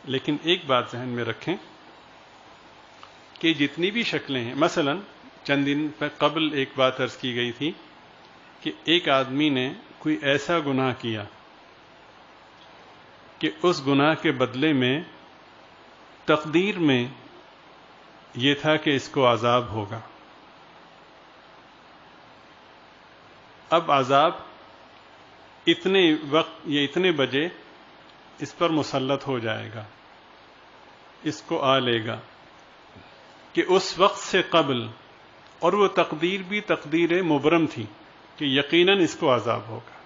A: لیکن ایک بات ذہن میں رکھیں کہ جتنی بھی شکلیں ہیں، مثلا چند دن قبل ایک بات عرض کی گئی تھی کہ ایک آدمی نے کوئی ایسا گناہ کیا کہ اس گناہ کے بدلے میں تقدیر میں یہ تھا کہ اس کو عذاب ہوگا. اب عذاب اتنے وقت یا اتنے بجے اس پر مسلط ہو جائے گا، اس کو آ لے گا، کہ اس وقت سے قبل، اور وہ تقدیر بھی تقدیر مبرم تھی کہ یقیناً اس کو عذاب ہوگا.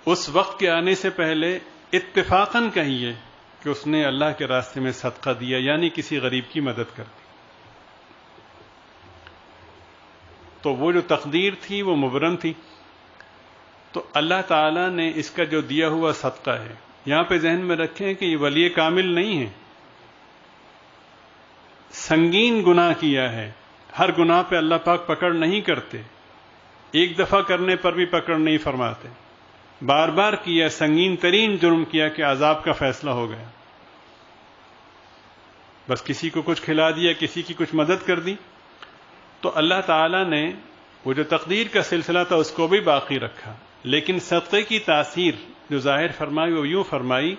A: اس وقت کے آنے سے پہلے اتفاقاً کہیے کہ اس نے اللہ کے راستے میں صدقہ دیا، یعنی کسی غریب کی مدد کر دی. تو وہ جو تقدیر تھی وہ مبرم تھی. تو اللہ تعالیٰ نے اس کا جو دیا ہوا صدقہ ہے، یہاں پہ ذہن میں رکھیں کہ یہ ولی کامل نہیں ہے، سنگین گناہ کیا ہے. ہر گناہ پہ اللہ پاک پکڑ نہیں کرتے، ایک دفعہ کرنے پر بھی پکڑ نہیں فرماتے. بار بار کیا، سنگین ترین جرم کیا کہ عذاب کا فیصلہ ہو گیا. بس کسی کو کچھ کھلا دیا، کسی کی کچھ مدد کر دی. تو اللہ تعالیٰ نے وہ جو تقدیر کا سلسلہ تھا اس کو بھی باقی رکھا، لیکن صدقے کی تاثیر جو ظاہر فرمائی وہ یوں فرمائی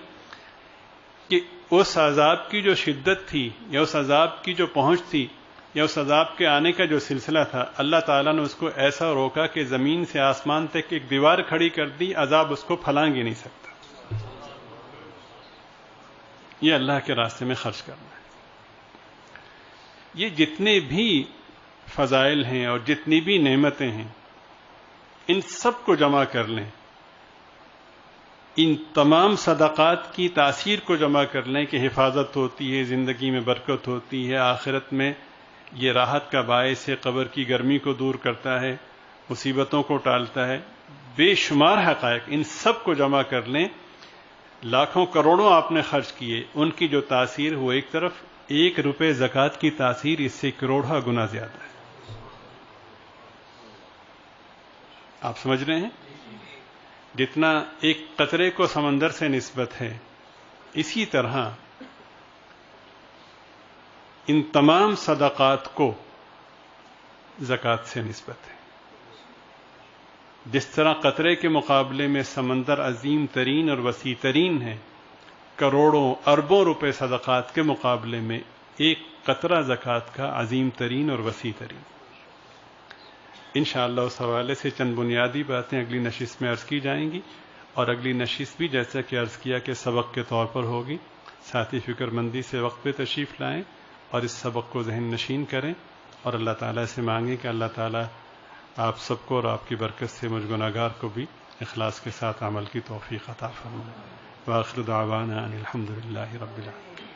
A: کہ اس عذاب کی جو شدت تھی یا اس عذاب کی جو پہنچ تھی یا اس عذاب کے آنے کا جو سلسلہ تھا، اللہ تعالیٰ نے اس کو ایسا روکا کہ زمین سے آسمان تک ایک دیوار کھڑی کر دی، عذاب اس کو پھلانگ ہی نہیں سکتا۔ یہ اللہ کے راستے میں خرچ کرنا ہے۔ یہ جتنے بھی فضائل ہیں اور جتنی بھی نعمتیں ہیں، ان سب کو جمع کر لیں، ان تمام صدقات کی تاثیر کو جمع کر لیں کہ حفاظت ہوتی ہے، زندگی میں برکت ہوتی ہے، آخرت میں یہ راحت کا باعث ہے، قبر کی گرمی کو دور کرتا ہے، مصیبتوں کو ٹالتا ہے، بے شمار حقائق، ان سب کو جمع کر لیں۔ لاکھوں کروڑوں آپ نے خرچ کیے، ان کی جو تاثیر وہ ایک طرف، 1 روپے زکوٰۃ کی تاثیر اس سے کروڑہ گنا زیادہ ہے۔ آپ سمجھ رہے ہیں؟ جتنا ایک قطرے کو سمندر سے نسبت ہے، اسی طرح ان تمام صدقات کو زکوٰۃ سے نسبت ہے۔ جس طرح قطرے کے مقابلے میں سمندر عظیم ترین اور وسیع ترین ہے، کروڑوں اربوں روپے صدقات کے مقابلے میں ایک قطرہ زکوٰۃ کا عظیم ترین اور وسیع ترین۔ انشاءاللہ اس حوالے سے چند بنیادی باتیں اگلی نشست میں عرض کی جائیں گی، اور اگلی نشست بھی جیسا کہ عرض کیا کہ سبق کے طور پر ہوگی۔ ساتھی فکر مندی سے وقت پہ تشریف لائیں اور اس سبق کو ذہن نشین کریں، اور اللہ تعالیٰ سے مانگیں کہ اللہ تعالیٰ آپ سب کو اور آپ کی برکت سے مجھ گناہگار کو بھی اخلاص کے ساتھ عمل کی توفیق عطا فرمائے۔ وآخر دعوانا ان الحمد للہ رب العالمین۔